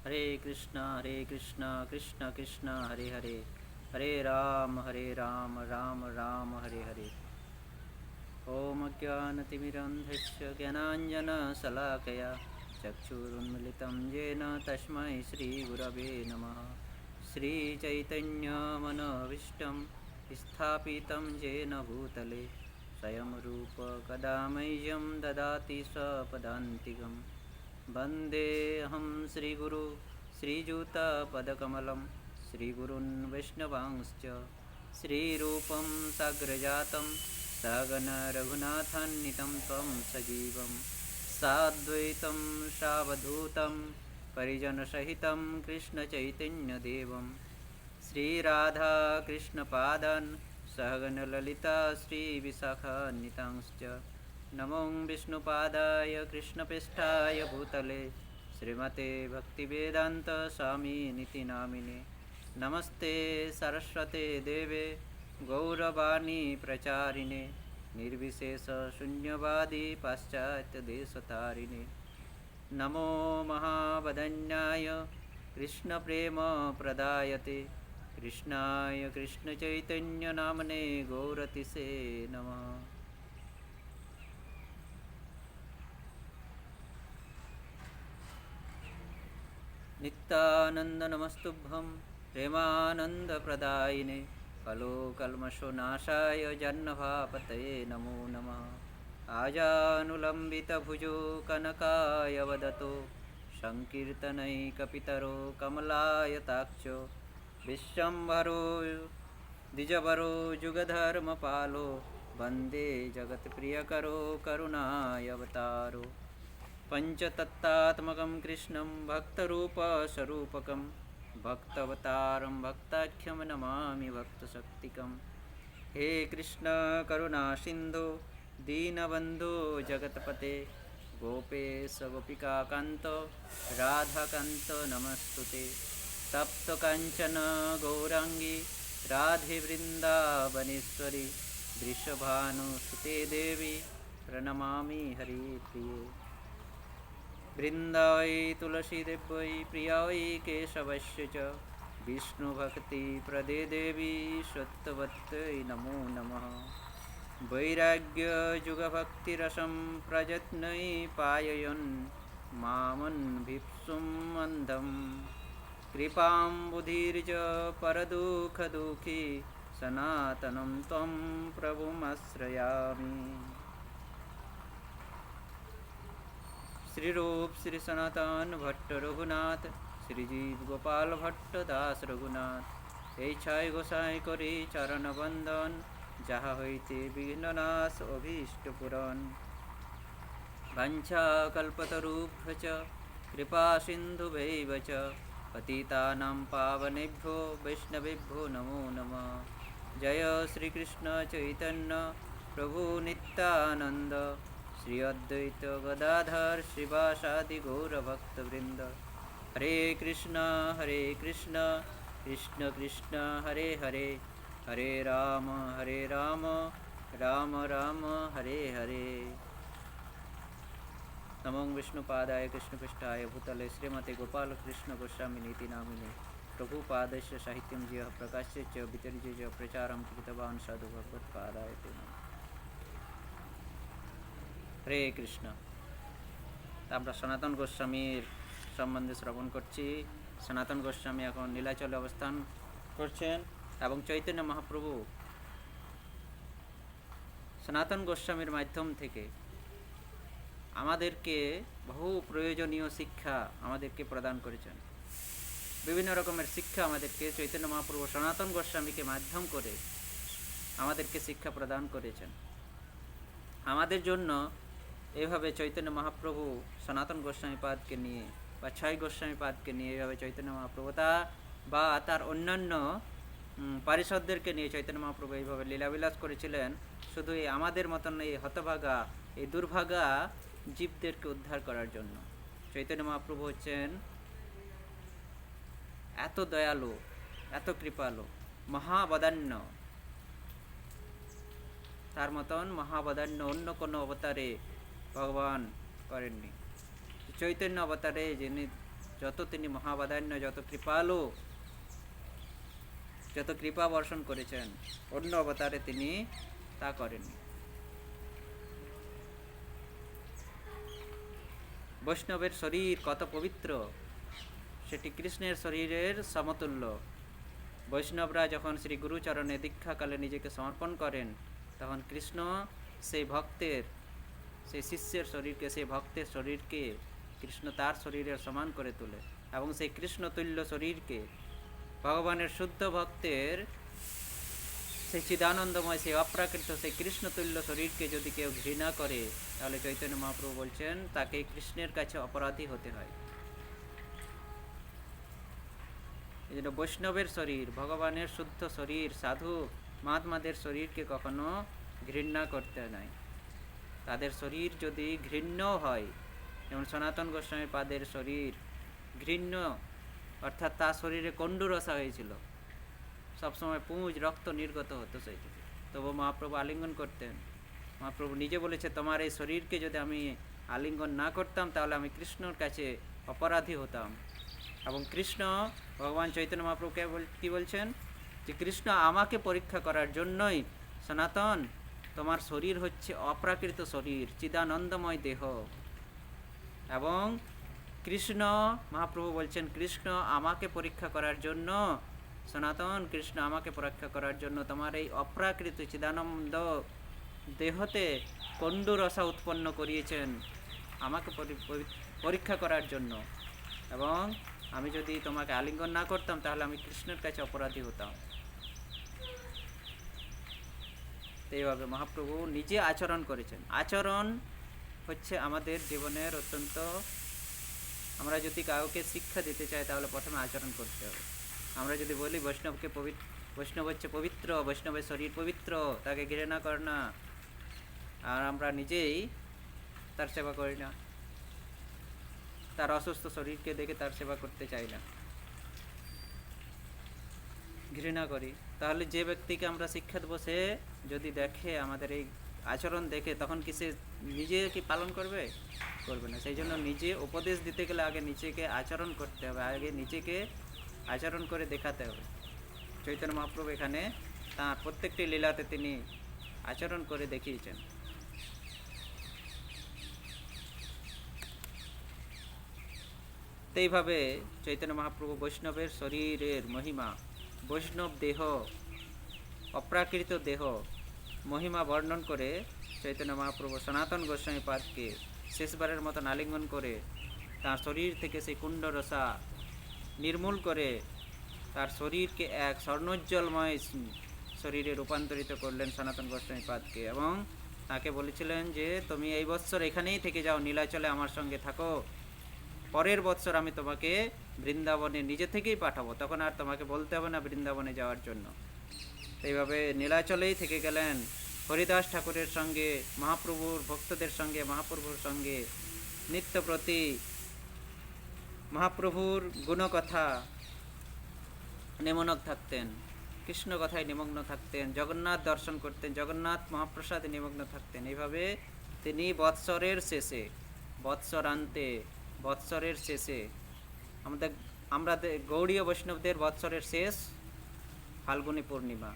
हरे कृष्णा कृष्ण कृष्ण हरे हरे, हरे राम राम राम हरे हरे। ॐ अज्ञानतिमिरन्धस्य ज्ञानाञ्जनशलाकया चक्षुरुन्मिलितं येन तस्मै श्रीगुरवे नमः। श्रीचैतन्यमनोभीष्टं स्थापितं येन भूतले स्वयं रूप कदा मह्यं ददाति स्वपदान्तिकम्। वन्देऽहं श्रीगुरु श्रीयुतपदकमलं श्रीगुरून् वैष्णवांश्च श्रीरूपं साग्रजातं सहगण रघुनाथान्वितं त्वं सजीवं साद्वैतं सावधूतं परिजनसहितं कृष्णचैतन्यदेवं श्रीराधाकृष्णपादान् सहगण ललिता श्रीविशाखान्वितांश्च नमो विष्णुपादाय कृष्णपृष्ठाय भूतले श्रीमते भक्तिवेदांत स्वामिनिति नामिने। नमस्ते सरस्वते देवे गौरवाणी प्रचारिणे निर्विशेष शून्यवादी पाश्चात्यदेशतारिणे। नमो महावदन्याय कृष्णप्रेम प्रदायते कृष्णाय कृष्णचैतन्यनामने गौरतिसे नमः। नित्यानंद नमस्तुभ्यं प्रेमानंदप्रदायिने कलोकल्मषोनाशाय जन्मभापतये नमो नमः। आजानुलम्बितभुजो कनकायवदतो संकीर्तनैकपितरो कमलायताक्षो विश्वम्भरो द्विजवरो जुगधर्मपालो वन्दे जगत्प्रियकरो करुणायवतारो। पंचतत्तात्मकं कृष्णं भक्तरूपस्वरूपकं भक्तवतारं भक्ताख्यं नमामि भक्तशक्तिकं। हे कृष्ण करुणा सिन्धो दीनबन्धो जगत्पते गोपेश गोपिकान्त राधाकान्त नमस्तुते। तप्तकाञ्चन गौरांगी राधे वृन्दावनेश्वरी वृषभानुसुते देवी प्रणमामि हरिप्रिये। वृन्दावै तुलसीदेव्यै प्रियायै केशवस्य च विष्णुभक्तिप्रदे देवी सत्यवत्यै नमो नमः। वैराग्ययुगभक्तिरसं प्रयत्नै पाययन् मामन्वीप्सुम् अन्धं कृपां बुधिर्ज परदुःखदुःखी सनातनं त्वं प्रभुमाश्रयामि। श्रीरूप श्री सनातन भट्ट रघुनाथ श्रीजीव गोपाल भट्ट दास रघुनाथ এই ছয় গোসাই করি চরণ বন্দন যাহা হইতে বিঘ্ননাশ অভীষ্ট পুরন। বাঞ্ছা কল্পতরুভ্য চ কৃপা সিন্ধুভৈব চ পতিতানাং পাবনেভ্যো বৈষ্ণবেভ্যো নমো নমঃ। জয় শ্রীকৃষ্ণ চৈতন্য প্রভু নিত্যানন্দ श्री अद्वैत गदाधर श्रीवासादि गौरभक्तवृंद। हरे कृष्ण कृष्ण कृष्ण हरे हरे, हरे राम राम राम हरे हरे। नमो विष्णुपादाय कृष्णपृष्ठाय भूतले श्रीमते गोपालकृष्ण गोस्वामिनीति नामिने प्रभुपादस्य साहित्यं यः प्रकाश्य च वितर्ज्य च प्रचारं कृतवान् साधु भगवत्पादाय ते नमः। हरे कृष्ण। আমরা সনাতন গোস্বামীর সম্বন্ধে শ্রবণ করছি। সনাতন গোস্বামী এখন নীলাচলে অবস্থান করছেন এবং চৈতন্য মহাপ্রভু সনাতন গোস্বামীর মাধ্যম থেকে আমাদেরকে বহু প্রয়োজনীয় শিক্ষা আমাদেরকে প্রদান করেছেন। বিভিন্ন রকমের শিক্ষা আমাদেরকে চৈতন্য মহাপ্রভু সনাতন গোস্বামীকে মাধ্যম করে আমাদেরকে শিক্ষা প্রদান করেছেন। আমাদের জন্য এভাবে চৈতন্য মহাপ্রভু সনাতন গোস্বামীপাদকে নিয়ে বা ছয় গোস্বামীপাদকে নিয়ে এভাবে চৈতন্য মহাপ্রভু বা তার অন্যান্য পারিষদদেরকে নিয়ে চৈতন্য মহাপ্রভু এইভাবে লীলাবিলাস করেছিলেন শুধু আমাদের মতন এই হতভাগা এই দুর্ভাগা জীবদেরকে উদ্ধার করার জন্য। চৈতন্য মহাপ্রভু হচ্ছেন এত দয়ালু, এত কৃপালু, মহাবদান্য, তার মতন মহাবদান্য অন্য কোনো অবতারে ভগবান করেননি। চৈতন্য অবতারে যিনি যত তিনি মহাবাদান্য, যত কৃপালু, যত কৃপা বর্ষণ করেছেন, অন্য অবতারে তিনি তা করেননি। বৈষ্ণবের শরীর কত পবিত্র, সেটি কৃষ্ণের শরীরের সমতুল্য। বৈষ্ণবরা যখন শ্রী গুরুচরণে দীক্ষাকালে নিজেকে সমর্পণ করেন, তখন কৃষ্ণ সেই ভক্তের, সেই শিষ্যের শরীরকে, সেই ভক্তের শরীরকে কৃষ্ণ তার শরীরের সমান করে তোলে। এবং সেই কৃষ্ণ তুল্য শরীরকে, ভগবানের শুদ্ধ ভক্তের সেই চিদানন্দময়, সেই অপ্রাকৃত, সেই কৃষ্ণতুল্য শরীরকে যদি কেউ ঘৃণা করে, তাহলে চৈতন্য মহাপ্রভু বলছেন তাকে কৃষ্ণের কাছে অপরাধী হতে হয়। এই জন্য বৈষ্ণবের শরীর, ভগবানের শুদ্ধ শরীর, সাধু মহাত্মাদের শরীরকে কখনো ঘৃণা করতে নাই। তাদের শরীর যদি ঘৃণ্য হয়, যেমন সনাতন গোস্বামী পাদের শরীর ঘৃণ্য, অর্থাৎ তার শরীরে কণ্ডুরসা হয়েছিল, সবসময় পুঁজ রক্ত নির্গত হতো সেই থেকে, তবু মহাপ্রভু আলিঙ্গন করতেন। মহাপ্রভু নিজে বলেছে, তোমার এই শরীরকে যদি আমি আলিঙ্গন না করতাম, তাহলে আমি কৃষ্ণর কাছে অপরাধী হতাম। এবং কৃষ্ণ, ভগবান চৈতন্য মহাপ্রভুকে কী বলছেন, যে কৃষ্ণ আমাকে পরীক্ষা করার জন্যই, সনাতন তোমার শরীর হচ্ছে অপ্রাকৃত শরীর, চিদানন্দময় দেহ। এবং কৃষ্ণ, মহাপ্রভু বলছেন, কৃষ্ণ আমাকে পরীক্ষা করার জন্য, সনাতন কৃষ্ণ আমাকে পরীক্ষা করার জন্য তোমার এই অপ্রাকৃত চিদানন্দ দেহতে কণ্ডুরসা উৎপন্ন করিয়েছেন, আমাকে পরীক্ষা করার জন্য। এবং আমি যদি তোমাকে আলিঙ্গন না করতাম, তাহলে আমি কৃষ্ণের কাছে অপরাধী হতাম। এইভাবে মহাপ্রভু নিজে আচরণ করেছেন। আচরণ হচ্ছে আমাদের জীবনের অত্যন্ত, আমরা যদি কাউকে শিক্ষা দিতে চাই, তাহলে প্রথমে আচরণ করতে হবে। আমরা যদি বলি বৈষ্ণব হচ্ছে পবিত্র, বৈষ্ণবের শরীর পবিত্র, তাকে ঘৃণা কর না, আর আমরা নিজেই তার সেবা করি না, তার অসুস্থ শরীরকে দেখে তার সেবা করতে চাই না, ঘৃণা করি, তাহলে যে ব্যক্তিকে আমরা শিক্ষা দেবো, সে যদি দেখে আমাদের এই আচরণ দেখে, তখন কি সে নিজে কি পালন করবে? করবে না। সেই জন্য নিজে উপদেশ দিতে গেলে আগে নিজেকে আচরণ করতে হবে, আগে নিজেকে আচরণ করে দেখাতে হবে। চৈতন্য মহাপ্রভু এখানে তাঁর প্রত্যেকটি লীলাতে তিনি আচরণ করে দেখিয়েছেন। তো এইভাবে চৈতন্য মহাপ্রভু বৈষ্ণবের শরীরের মহিমা, বৈষ্ণব দেহ, অপ্রাকৃত দেহ মহিমা বর্ণন করে চৈতন্য মহাপ্রভু সনাতন গোস্বামী পাদকে শেষবারের মতন আলিঙ্গন করে তার শরীর থেকে সেই কুণ্ডরসা নির্মূল করে তার শরীরকে এক স্বর্ণোজ্জ্বলময় শরীরে রূপান্তরিত করলেন সনাতন গোস্বামী পাদকে। এবং তাকে বলেছিলেন যে তুমি এই বৎসর এখানেই থেকে যাও, নীলাচলে আমার সঙ্গে থাকো, পরের বৎসর আমি তোমাকে বৃন্দাবনে নিজে থেকেই পাঠাবো, তখন আর তোমাকে বলতে হবে না বৃন্দাবনে যাওয়ার জন্য। এইভাবে নীলাচলেই থেকে গেলেন, হরিদাস ঠাকুরের সঙ্গে, মহাপ্রভুর ভক্তদের সঙ্গে, মহাপ্রভুর সঙ্গে নিত্য প্রতি মহাপ্রভুর গুণকথা নিমগ্ন থাকতেন, কৃষ্ণ কথায় নিমগ্ন থাকতেন, জগন্নাথ দর্শন করতেন, জগন্নাথ মহাপ্রসাদে নিমগ্ন থাকতেন। এইভাবে তিনি বৎসরের শেষে, বৎসরান্তে, বৎসরের শেষে, আমরা গৌড়ীয় বৈষ্ণবদের বৎসরের শেষ ফাল্গুনী পূর্ণিমা,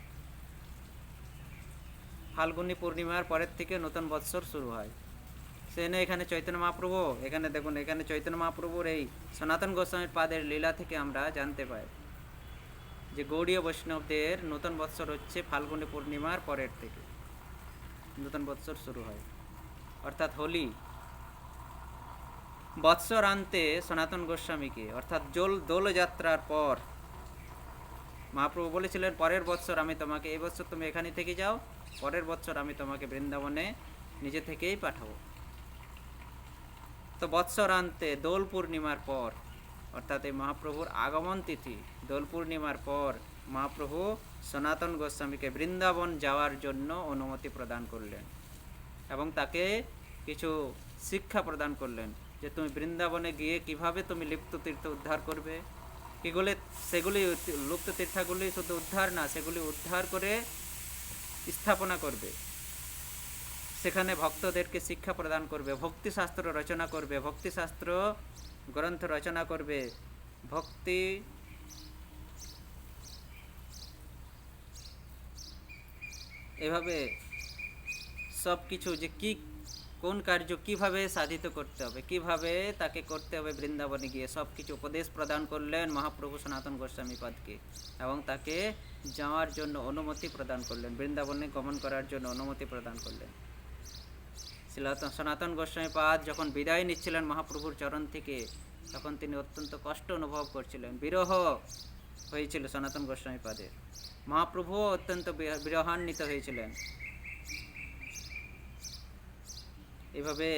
ফাল্গুনী পূর্ণিমার পরের থেকে নতুন বৎসর শুরু হয়। সেখানে এখানে চৈতন্য মহাপ্রভু, এখানে দেখুন, এখানে চৈতন্য মহাপ্রভুর এই সনাতন গোস্বামীর পাদের লীলা থেকে আমরা জানতে পাই যে গৌড়ীয় বৈষ্ণবদের নতুন বৎসর হচ্ছে ফাল্গুনী পূর্ণিমার পরের থেকে নতুন বৎসর শুরু হয়, অর্থাৎ হোলি। বৎসরান্তে সনাতন গোস্বামীকে, অর্থাৎ দোলযাত্রার পর মহাপ্রভু বলেছিলেন, পরের বৎসর আমি তোমাকে, এই বৎসর তুমি এখানে থেকে যাও, পরের বৎসর আমি তোমাকে বৃন্দাবনে নিজে থেকেই পাঠাবো। তো বৎসরান্তে দোল পূর্ণিমার পর, অর্থাৎ এই মহাপ্রভুর আগমন তিথি দোল পূর্ণিমার পর, মহাপ্রভু সনাতন গোস্বামীকে বৃন্দাবন যাওয়ার জন্য অনুমতি প্রদান করলেন এবং তাকে কিছু শিক্ষা প্রদান করলেন যে তুমি বৃন্দাবনে গিয়ে কিভাবে তুমি লিপ্ত তীর্থ উদ্ধার করবে, সেগুলি লুপ্ত তীর্থগুলি শুধু উদ্ধার না, সেগুলি উদ্ধার করে স্থাপনা করবে, সেখানে ভক্তদেরকে শিক্ষা প্রদান করবে, ভক্তিশাস্ত্র রচনা করবে, ভক্তিশাস্ত্র গ্রন্থ রচনা করবে, ভক্তি এভাবে সব কিছু যে কি কোন কার্য কিভাবে সাধিত করতে হবে, কিভাবে তাকে করতে হবে বৃন্দাবনে গিয়ে সব কিছু উপদেশ প্রদান করলেন মহাপ্রভু সনাতন গোস্বামী পাদকে, এবং তাকে যাওয়ার জন্য অনুমতি প্রদান করলেন, বৃন্দাবনে গমন করার জন্য অনুমতি প্রদান করলেন। সনাতন গোস্বামী পাদ যখন বিদায় নিচ্ছিলেন মহাপ্রভুর চরণ থেকে, তখন তিনি অত্যন্ত কষ্ট অনুভব করছিলেন, বিরহ হয়েছিল সনাতন গোস্বামী পাদের। মহাপ্রভুও অত্যন্ত বিরহান্বিত হয়েছিলেন। এভাবে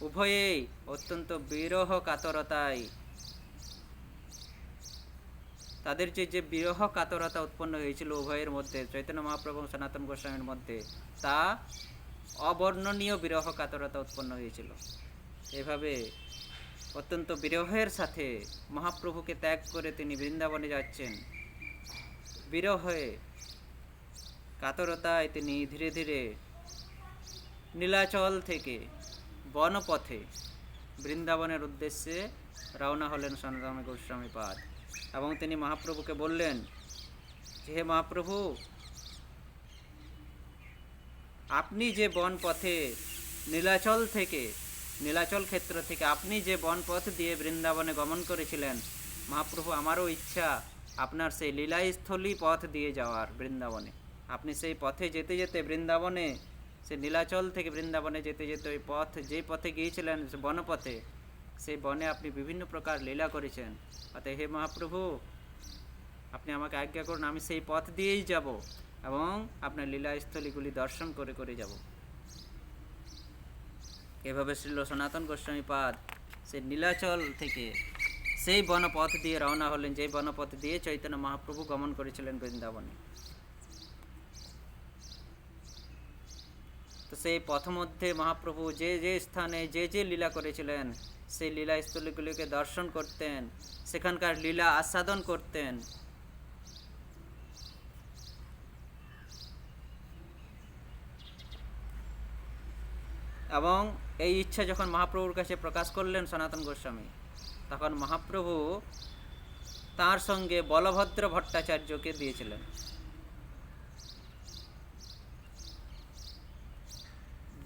উভয়েই অত্যন্ত বিরহ কাতরতায়, তাদের যে বিরহ কাতরতা উৎপন্ন হয়েছিল উভয়ের মধ্যে, চৈতন্য মহাপ্রভু এবং সনাতন গোস্বামীর মধ্যে, তা অবর্ণনীয় বিরহ কাতরতা উৎপন্ন হয়েছিল। এভাবে অত্যন্ত বিরহের সাথে মহাপ্রভুকে ত্যাগ করে তিনি বৃন্দাবনে যাচ্ছেন। বিরহে কাতরতায় তিনি ধীরে ধীরে নীলাচল থেকে বনপথে বৃন্দাবনের উদ্দেশ্যে রওনা হলেন সনাতন গোস্বামী পাদ। এবং তিনি মহাপ্রভুকে বললেন যে, হে মহাপ্রভু, আপনি যে বনপথে নীলাচল ক্ষেত্র থেকে আপনি যে বনপথ দিয়ে বৃন্দাবনে গমন করেছিলেন, মহাপ্রভু আমারও ইচ্ছা আপনার সেই লীলাস্থলী পথ দিয়ে যাওয়ার বৃন্দাবনে। আপনি সেই পথে যেতে যেতে বৃন্দাবনে, সে নীলাচল থেকে বৃন্দাবনে যেতে যেতে ওই পথ যে পথে গিয়েছিলেন বনপথে, সেই বনে আপনি বিভিন্ন প্রকার লীলা করেছেন। অতএব হে মহাপ্রভু, আপনি আমাকে আজ্ঞা করুন, আমি সেই পথ দিয়েই যাব এবং আপনার লীলাস্থলীগুলি দর্শন করে করে যাব। এভাবে শ্রীল সনাতন গোস্বামী পাদ সেই নীলাচল থেকে সেই বনপথ দিয়ে রওনা হলেন, যেই বনপথ দিয়ে চৈতন্য মহাপ্রভু গমন করেছিলেন বৃন্দাবনে। তো সেই পথ মধ্যে মহাপ্রভু যে যে স্থানে যে যে লীলা করেছিলেন, সেই লীলাস্থলীগুলিকে দর্শন করতেন, সেখানকার লীলা আস্বাদন করতেন। এবং এই ইচ্ছা যখন মহাপ্রভুর কাছে প্রকাশ করলেন সনাতন গোস্বামী, তখন মহাপ্রভু তার সঙ্গে বলভদ্র ভট্টাচার্যকে দিয়েছিলেন,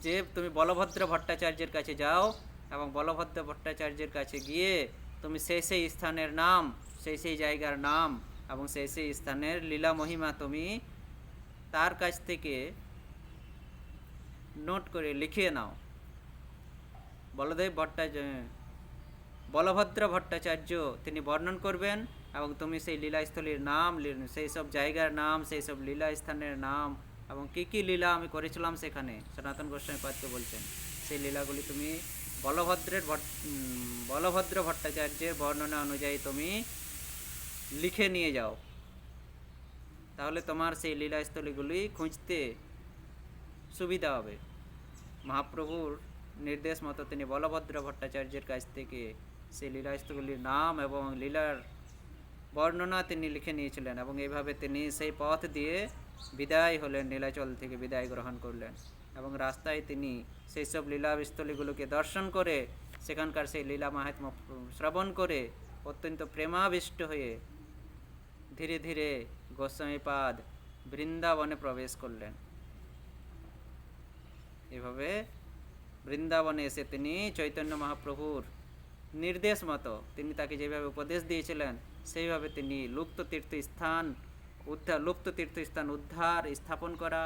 যে তুমি বলভদ্র ভট্টাচার্যের কাছে যাও এবং বলভদ্র ভট্টাচার্যের কাছে গিয়ে তুমি সেই সেই স্থানের নাম, সেই সেই জায়গার নাম এবং সেই সেই স্থানের লীলা মহিমা তুমি তার কাছ থেকে নোট করে লিখিয়ে নাও। বলভদ্র ভট্টাচার্য তিনি বর্ণন করবেন এবং তুমি সেই লীলাস্থলীর নাম, সেই সব জায়গার নাম, সেই সব লীলা স্থানের নাম এবং কী কী লীলা আমি করেছিলাম সেখানে, সনাতন গোস্বামী পাদকে বলছেন, সেই লীলাগুলি তুমি বলভদ্র ভট্টাচার্যের বর্ণনা অনুযায়ী তুমি লিখে নিয়ে যাও। তাহলে তোমার সেই লীলাস্থলীগুলি খুঁজতে সুবিধা হবে। মহাপ্রভুর নির্দেশ মতো তিনি বলভদ্র ভট্টাচার্যের কাছ থেকে সেই লীলাস্থলীর নাম এবং লীলার বর্ণনা তিনি লিখে নিয়েছিলেন, এবং এইভাবে তিনি সেই পথ দিয়ে বিদায় হলেন, নীলাচল থেকে বিদায় গ্রহণ করলেন। এবং রাস্তায় তিনি সেই সব লীলাস্থলীগুলোকে দর্শন করে, সেখানকার সেই লীলা মাহাত্ম্য শ্রবণ করে অত্যন্ত প্রেমাবিষ্ট হয়ে ধীরে ধীরে গোস্বামীপাদ বৃন্দাবনে প্রবেশ করলেন। এভাবে বৃন্দাবনে এসে তিনি চৈতন্য মহাপ্রভুর নির্দেশ মতো, তিনি তাকে যেভাবে উপদেশ দিয়েছিলেন সেইভাবে তিনি লুপ্ত তীর্থস্থান উদ্ধার স্থাপন করা,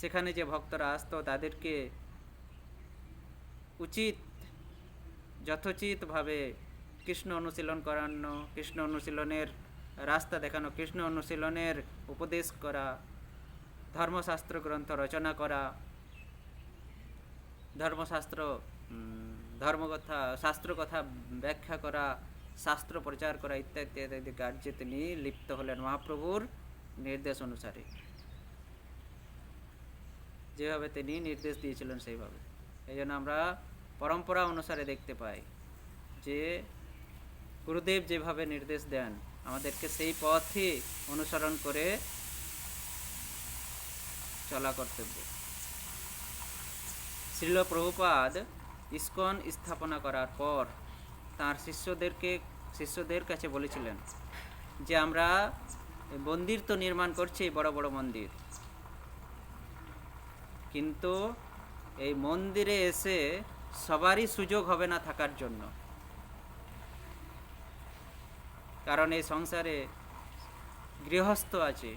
সেখানে যে ভক্তরা আসতো তাদেরকে যথোচিতভাবে কৃষ্ণ অনুশীলন করানো, কৃষ্ণ অনুশীলনের রাস্তা দেখানো, কৃষ্ণ অনুশীলনের উপদেশ করা, ধর্মশাস্ত্র গ্রন্থ রচনা করা, শাস্ত্র কথা ব্যাখ্যা করা, শাস্ত্র প্রচার করা ইত্যাদি ইত্যাদি কার্যে তিনি লিপ্ত হলেন মহাপ্রভুর নির্দেশ অনুসারে, যেভাবে তিনি নির্দেশ দিয়েছিলেন সেইভাবে। এই জন্য আমরা পরম্পরা অনুসারে দেখতে পাই যে গুরুদেব যেভাবে নির্দেশ দেন আমাদেরকে সেই পথই অনুসরণ করে চলা কর্তব্য। শ্রীল প্রভুপাদ ইস্কন স্থাপনা করার পর তার শিষ্যদের কাছে বলেছিলেন যে আমরা মন্দির তো নির্মাণ করছি, বড় বড় মন্দির, কিন্তু এই মন্দিরে এসে সবারই সুযোগ হবে না থাকার জন্য। কারণ এই সংসারে গৃহস্থ আছে,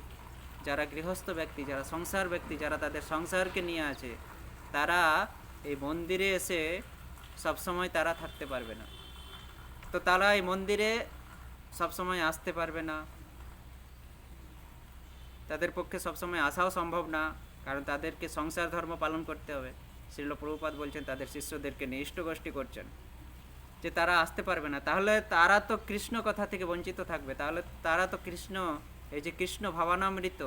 যারা গৃহস্থ ব্যক্তি, যারা সংসার ব্যক্তি, যারা তাদের সংসারকে নিয়ে আছে, তারা এই মন্দিরে এসে সবসময় তারা থাকতে পারবে না। তো তারা এই মন্দিরে সবসময় আসতে পারবে না, তাদের পক্ষে সবসময় আসাও সম্ভব না, কারণ তাদেরকে সংসার ধর্ম পালন করতে হবে। শ্রীল প্রভুপাদ বলছেন তাদের শিষ্যদেরকে নিয়ে ইষ্টগোষ্ঠী করছেন যে তারা আসতে পারবে না, তাহলে তারা তো কৃষ্ণ কথা থেকে বঞ্চিত থাকবে, তাহলে তারা তো কৃষ্ণ, এই যে কৃষ্ণ ভাবনামৃত,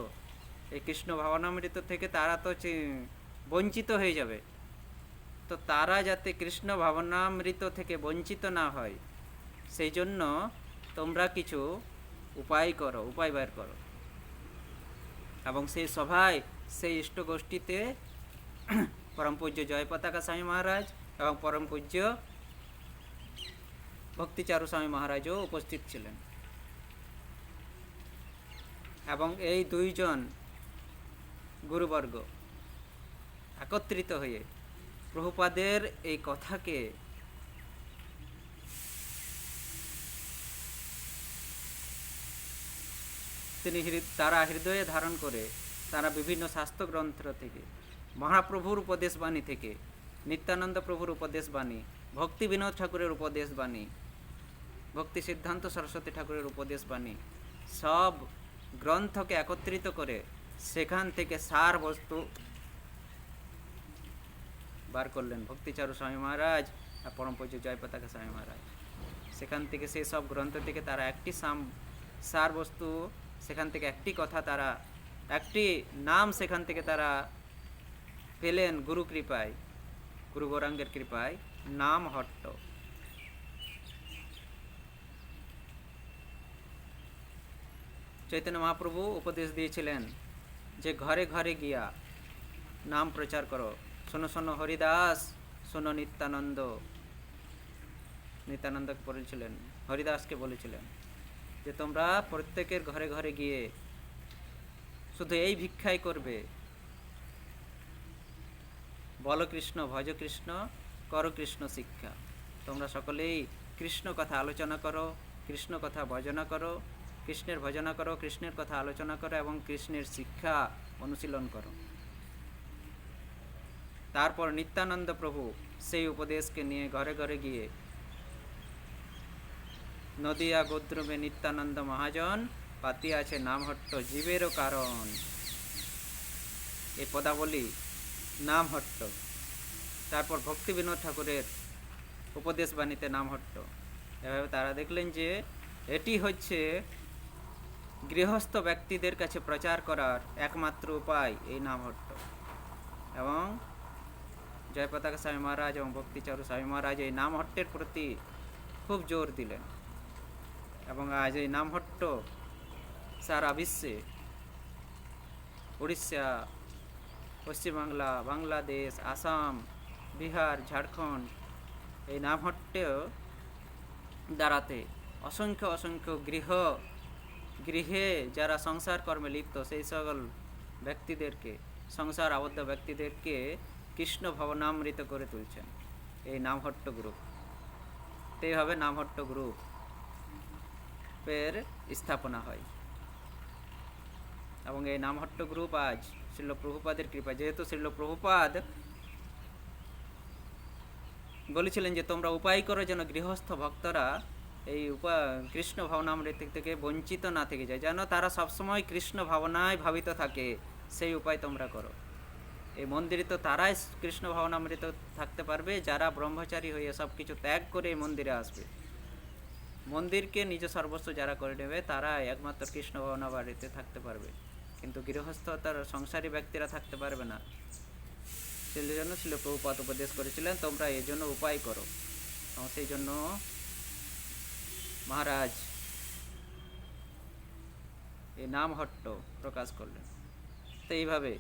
এই কৃষ্ণ ভাবনামৃত থেকে তারা তো বঞ্চিত হয়ে যাবে। তো তারা যাতে কৃষ্ণ ভাবনামৃত থেকে বঞ্চিত না হয়, সেই জন্য তোমরা কিছু উপায় বের করো। এবং সেই সভায়, সেই ইষ্টগোষ্ঠীতে পরম পূজ্য জয়পতাকা স্বামী মহারাজ এবং পরম পূজ্য ভক্তিচারু স্বামী মহারাজও উপস্থিত ছিলেন। এবং এই দুইজন গুরুবর্গ একত্রিত হয়ে প্রভুপাদের এই কথাকে তারা হৃদয়ে ধারণ করে, তারা বিভিন্ন শাস্ত্রগ্রন্থ থেকে, মহাপ্রভুর উপদেশবাণী থেকে, নিত্যানন্দ প্রভুর উপদেশবাণী, ভক্তি বিনোদ ঠাকুরের উপদেশবাণী, ভক্তি সিদ্ধান্ত সরস্বতী ঠাকুরের উপদেশবাণী, সব গ্রন্থকে একত্রিত করে সেখান থেকে সার বস্তু বার করলেন ভক্তিচারু স্বামী মহারাজ আর পরম পূজ্য জয়পতাকা স্বামী মহারাজ। সেখান থেকে সেই সব গ্রন্থ থেকে তারা একটি সার বস্তু, সেখান থেকে একটি কথা, তারা একটি নাম সেখান থেকে তারা পেলেন গুরু কৃপায়, গুরু গৌরাঙ্গের কৃপায়, নাম হট্ট। চৈতন্য মহাপ্রভু উপদেশ দিয়েছিলেন যে ঘরে ঘরে গিয়া নাম প্রচার করো, শোনো শোনো হরিদাস, শোনো নিত্যানন্দ। নিত্যানন্দকে বলেছিলেন, হরিদাসকে বলেছিলেন যে তোমরা প্রত্যেকের ঘরে ঘরে গিয়ে শুধু এই ভিক্ষাই করবে, বলো কৃষ্ণ, ভজ কৃষ্ণ, করো কৃষ্ণ শিক্ষা। তোমরা সকলেই কৃষ্ণ কথা আলোচনা করো, কৃষ্ণ কথা ভজনা করো, কৃষ্ণের ভজনা করো, কৃষ্ণের কথা আলোচনা করো এবং কৃষ্ণের শিক্ষা অনুশীলন করো। তারপর নিত্যানন্দ প্রভু সেই উপদেশকে নিয়ে ঘরে ঘরে গিয়ে নদিয়া গোদ্রুমে নিত্যানন্দ মহাজন পাতিয়াছে নামহট্ট জীবেরও কারণ, এই পদাবলী নামহট্ট। তারপর ভক্তি বিনোদ ঠাকুরের উপদেশবাণীতে নামহট্ট। এভাবে তারা দেখলেন যে এটি হচ্ছে গৃহস্থ ব্যক্তিদের কাছে প্রচার করার একমাত্র উপায়, এই নামহট্ট। এবং জয়পতাকা স্বামী মহারাজ এবং ভক্তিচারু স্বামী মহারাজ এই নামহট্টের প্রতি খুব জোর দিলেন। এবং আজ এই নামহট্ট সারা বিশ্বে, উড়িষ্যা, পশ্চিমবাংলা, বাংলাদেশ, আসাম, বিহার, ঝাড়খণ্ড, এই নামহট্টেও দ্বারাতে অসংখ্য অসংখ্য গৃহে যারা সংসার কর্মে লিপ্ত, সেই সকল ব্যক্তিদেরকে, সংসার আবদ্ধ ব্যক্তিদেরকে কৃষ্ণ ভবনামৃত করে তুলছেন এই নামহট্ট গ্রুপ। এইভাবে নামহট্ট গ্রুপের স্থাপনা হয়। এবং এই নামহট্ট গ্রুপ আজ শ্রীল প্রভুপাদের কৃপা, যেহেতু শ্রীল প্রভুপাদ বলেছিলেন যে তোমরা উপায় করো যেন গৃহস্থ ভক্তরা এই কৃষ্ণ ভাবনামৃত থেকে বঞ্চিত না থেকে যায়, যেন তারা সবসময় কৃষ্ণ ভাবনায় ভাবিত থাকে, সেই উপায় তোমরা করো। এই মন্দিরে তো তারাই কৃষ্ণ ভাবনামৃত থাকতে পারবে যারা ব্রহ্মচারী হয়ে সব কিছু ত্যাগ করে এই মন্দিরে আসবে। মন্দিরকে নিজ সর্বস্ব যারা করে নেবে তারা একমাত্র কৃষ্ণ ভাবনামৃতে থাকতে পারবে, কিন্তু গৃহস্থ তার সংসারী ব্যক্তিরা থাকতে পারবে না। সেই জন্য শ্রীল প্রভুপাদ উপদেশ করেছিলেন তোমরা এই জন্য উপায় করো। এবং সেই জন্য মহারাজ এই নামহট্ট প্রকাশ করলেন। তো এইভাবে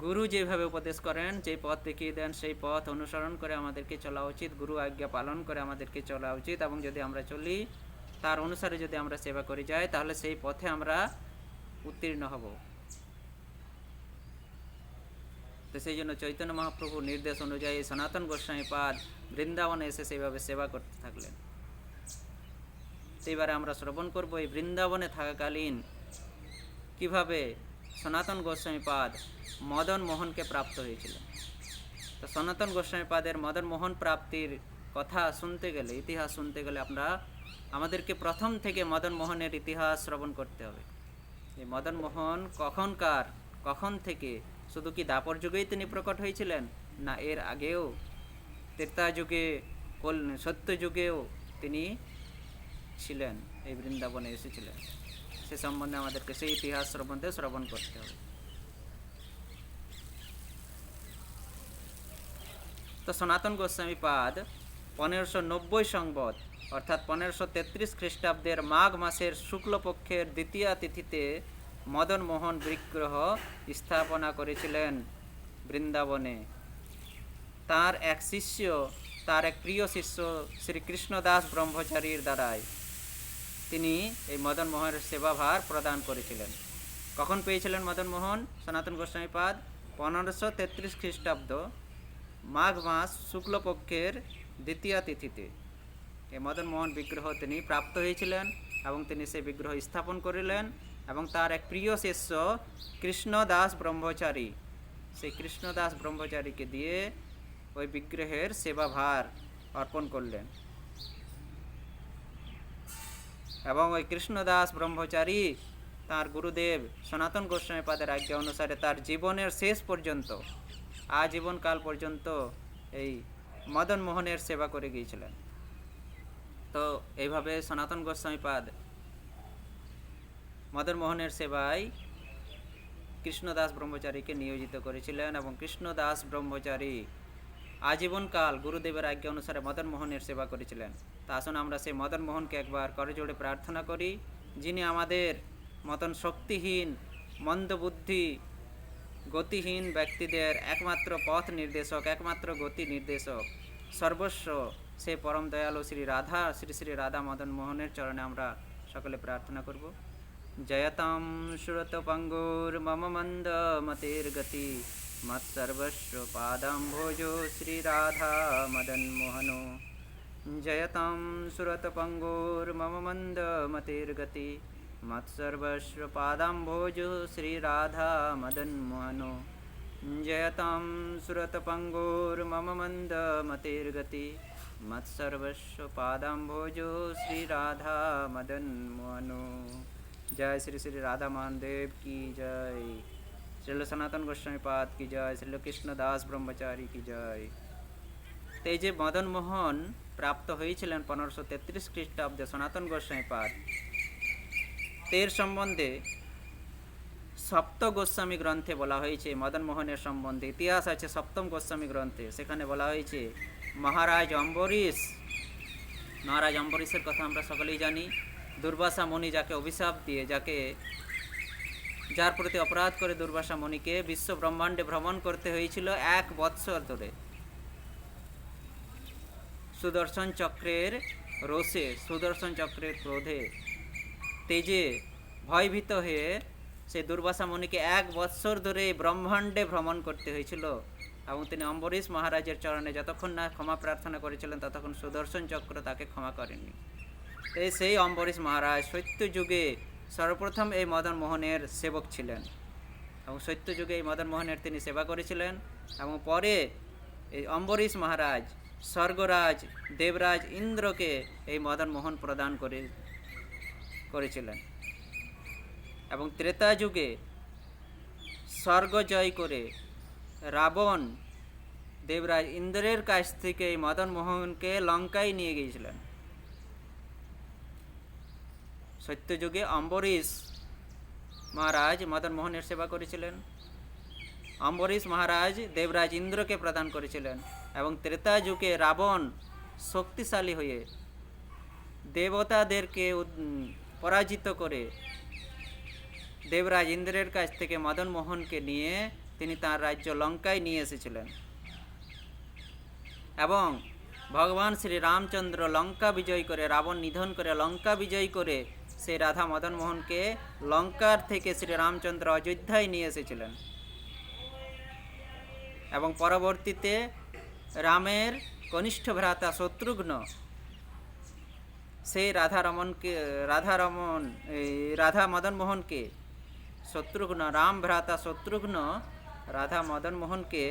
গুরু যেভাবে উপদেশ করেন, যে পথ দেখিয়ে দেন, সেই পথ অনুসরণ করে আমাদেরকে চলা উচিত, গুরু আজ্ঞা পালন করে আমাদেরকে চলা উচিত। এবং যদি আমরা চলি, তার অনুসারে যদি আমরা সেবা করে যাই, তাহলে সেই পথে আমরা উত্তীর্ণ হব। তো সেই জন্য চৈতন্য মহাপ্রভুর নির্দেশ অনুযায়ী সনাতন গোস্বামী পাদ বৃন্দাবনে এসে সেইভাবে সেবা করতে থাকলেন। সেইবারে আমরা শ্রবণ করব এই বৃন্দাবনে থাকাকালীন কিভাবে সনাতন গোস্বামী পাদ মদন মোহনকে প্রাপ্ত হয়েছিলেন। তো সনাতন গোস্বামী পাদের মদন মোহন প্রাপ্তির কথা শুনতে গেলে, ইতিহাস শুনতে গেলে আমাদেরকে প্রথম থেকে মদন মোহনের ইতিহাস শ্রবণ করতে হবে। এই মদন মোহন কখন থেকে, শুধু কি দাপর যুগেই তিনি প্রকট হয়েছিলেন, না এর আগেও ত্রেতা যুগে, সত্য যুগেও তিনি ছিলেন, এই বৃন্দাবনে এসেছিলেন? সে সম্বন্ধে আমাদেরকে সেই ইতিহাস সম্বন্ধে শ্রবণ করতে হবে। তো সনাতন গোস্বামী পাদ 1590 সংবৎ অর্থাৎ 1533 খ্রিস্টাব্দের মাঘ মাসের শুক্লপক্ষের দ্বিতীয়া তিথিতে মদন মোহন বিগ্রহ স্থাপনা করেছিলেন বৃন্দাবনে। তার এক প্রিয় শিষ্য শ্রী কৃষ্ণদাস ব্রহ্মচারীর দ্বারাই তিনি এই মদন মোহনের সেবাভার প্রদান করেছিলেন। কখন পেয়েছিলেন মদন মোহন সনাতন গোস্বামী পাদ? 1533 খ্রিস্টাব্দ মাঘ মাস শুক্লপক্ষের দ্বিতীয়া তিথিতে এই মদন মোহন বিগ্রহ তিনি প্রাপ্ত হয়েছিলেন এবং তিনি সেই বিগ্রহ স্থাপন করিলেন এবং তার এক প্রিয় শিষ্য কৃষ্ণদাস ব্রহ্মচারী, সেই কৃষ্ণদাস ব্রহ্মচারীকে দিয়ে ওই বিগ্রহের সেবাভার অর্পণ করলেন। এবং ওই কৃষ্ণদাস ব্রহ্মচারী তার গুরুদেব সনাতন গোস্বামী পাদের আজ্ঞা অনুসারে তার জীবনের শেষ পর্যন্ত, আজীবনকাল পর্যন্ত এই মদন মোহনের সেবা করে গিয়েছিলেন। তো এইভাবে সনাতন গোস্বামী পাদ মদন মোহনের সেবায় কৃষ্ণদাস ব্রহ্মচারীকে নিয়োজিত করেছিলেন এবং কৃষ্ণদাস ব্রহ্মচারী আজীবনকাল গুরুদেবের আজ্ঞা অনুসারে মদন মোহনের সেবা করেছিলেন। তা আসুন আমরা সেই মদন মোহনকে একবার করজোড়ে প্রার্থনা করি, যিনি আমাদের মতন শক্তিহীন, মন্দবুদ্ধি, গতিহীন ব্যক্তিদের একমাত্র পথ নির্দেশক, একমাত্র গতি নির্দেশক, সর্বস্ব সে পরম দয়ালু শ্রী শ্রী রাধা মদন মোহনের চরণে আমরা সকলে প্রার্থনা করব। জয়তাম সুরত পঙ্গুর মম মন্দ মতির গতি মৎসর্বস্ব পাদাম্ভোজো শ্রী রাধা মদন মোহন। জয়তাম সুরত পঙ্গুর মম মন্দ মতির গতি মৎসর্বস্ব পাদাম্ভোজো শ্রী রাধা মদন মোহন। জয়তাম সুরত পঙ্গুর মম মন্দ মতির গতি মৎসর্বস্ব পাদাম্ভোজো শ্রী রাধা মদন মোহন। জয় শ্রী শ্রী রাধা महादेव की जय, শ্রীল সনাতন গোস্বামী পাদ की जय, শ্রীল কৃষ্ণদাস ব্রহ্মচারী की जय। এই যে মদন মোহন প্রাপ্ত হয়েছিলেন 1533 খ্রিস্টাব্দে সনাতন গোস্বামী পাদ, এর সম্বন্ধে সপ্ত গোস্বামী গ্রন্থে বলা হয়েছে। মদন মোহনের সম্বন্ধে ইতিহাস আছে সপ্তম গোস্বামী গ্রন্থে, সেখানে বলা হয়েছে মহারাজ অম্বরীশের কথা আমরা সকলেই জানি। দুর্বাসা মুনি যাকে অভিশাপ দিয়ে, যার প্রতি অপরাধ করে দুর্বাসা মুনিকে বিশ্ব ব্রহ্মাণ্ডে ভ্রমণ করতে হয়েছিল 1 বৎসর ধরে। সুদর্শন চক্রের রোষে, সুদর্শন চক্রের ক্রোধে, তেজে ভয়ভীত হয়ে সেই দুর্বাসা মুনিকে 1 বৎসর ধরে ব্রহ্মাণ্ডে ভ্রমণ করতে হয়েছিল এবং তিনি অম্বরীশ মহারাজের চরণে যতক্ষণ না ক্ষমা প্রার্থনা করেছিলেন ততক্ষণ সুদর্শন চক্র তাকে ক্ষমা করেননি। সেই অম্বরীশ মহারাজ সত্য যুগে সর্বপ্রথম এই মদন মোহনের সেবক ছিলেন এবং সত্য যুগে এই মদন মোহনের তিনি সেবা করেছিলেন এবং পরে এই অম্বরীশ মহারাজ স্বর্গরাজ দেবরাজ ইন্দ্রকে এই মদন মোহন প্রদান করেছিলেন এবং ত্রেতা যুগে স্বর্গ জয় করে রাবণ দেবরাজ ইন্দ্রের কাছ থেকে এই মদন মোহনকে লঙ্কায় নিয়ে গিয়েছিলেন। সত্যযুগে অম্বরীশ মহারাজ মদন মোহনের সেবা করেছিলেন, অম্বরীশ মহারাজ দেবরাজ ইন্দ্রকে প্রদান করেছিলেন এবং ত্রেতা যুগে রাবণ শক্তিশালী হয়ে দেবতাদেরকে পরাজিত করে দেবরাজ ইন্দ্রের কাছ থেকে মদন মোহনকে নিয়ে তিনি তাঁর রাজ্য লঙ্কায় নিয়ে এসেছিলেন এবং ভগবান শ্রী রামচন্দ্র লঙ্কা বিজয় করে, রাবণ নিধন করে লঙ্কা বিজয় করে সেই রাধা মদন মোহনকে লঙ্কার থেকে শ্রী রামচন্দ্র অযোধ্যায় নিয়ে এসেছিলেন এবং পরবর্তীতে রামের কনিষ্ঠ ভ্রাতা শত্রুঘ্ন সেই রাধা মদন মোহনকে শত্রুঘ্ন, রাম ভ্রাতা শত্রুঘ্ন রাধা মদন মোহনকে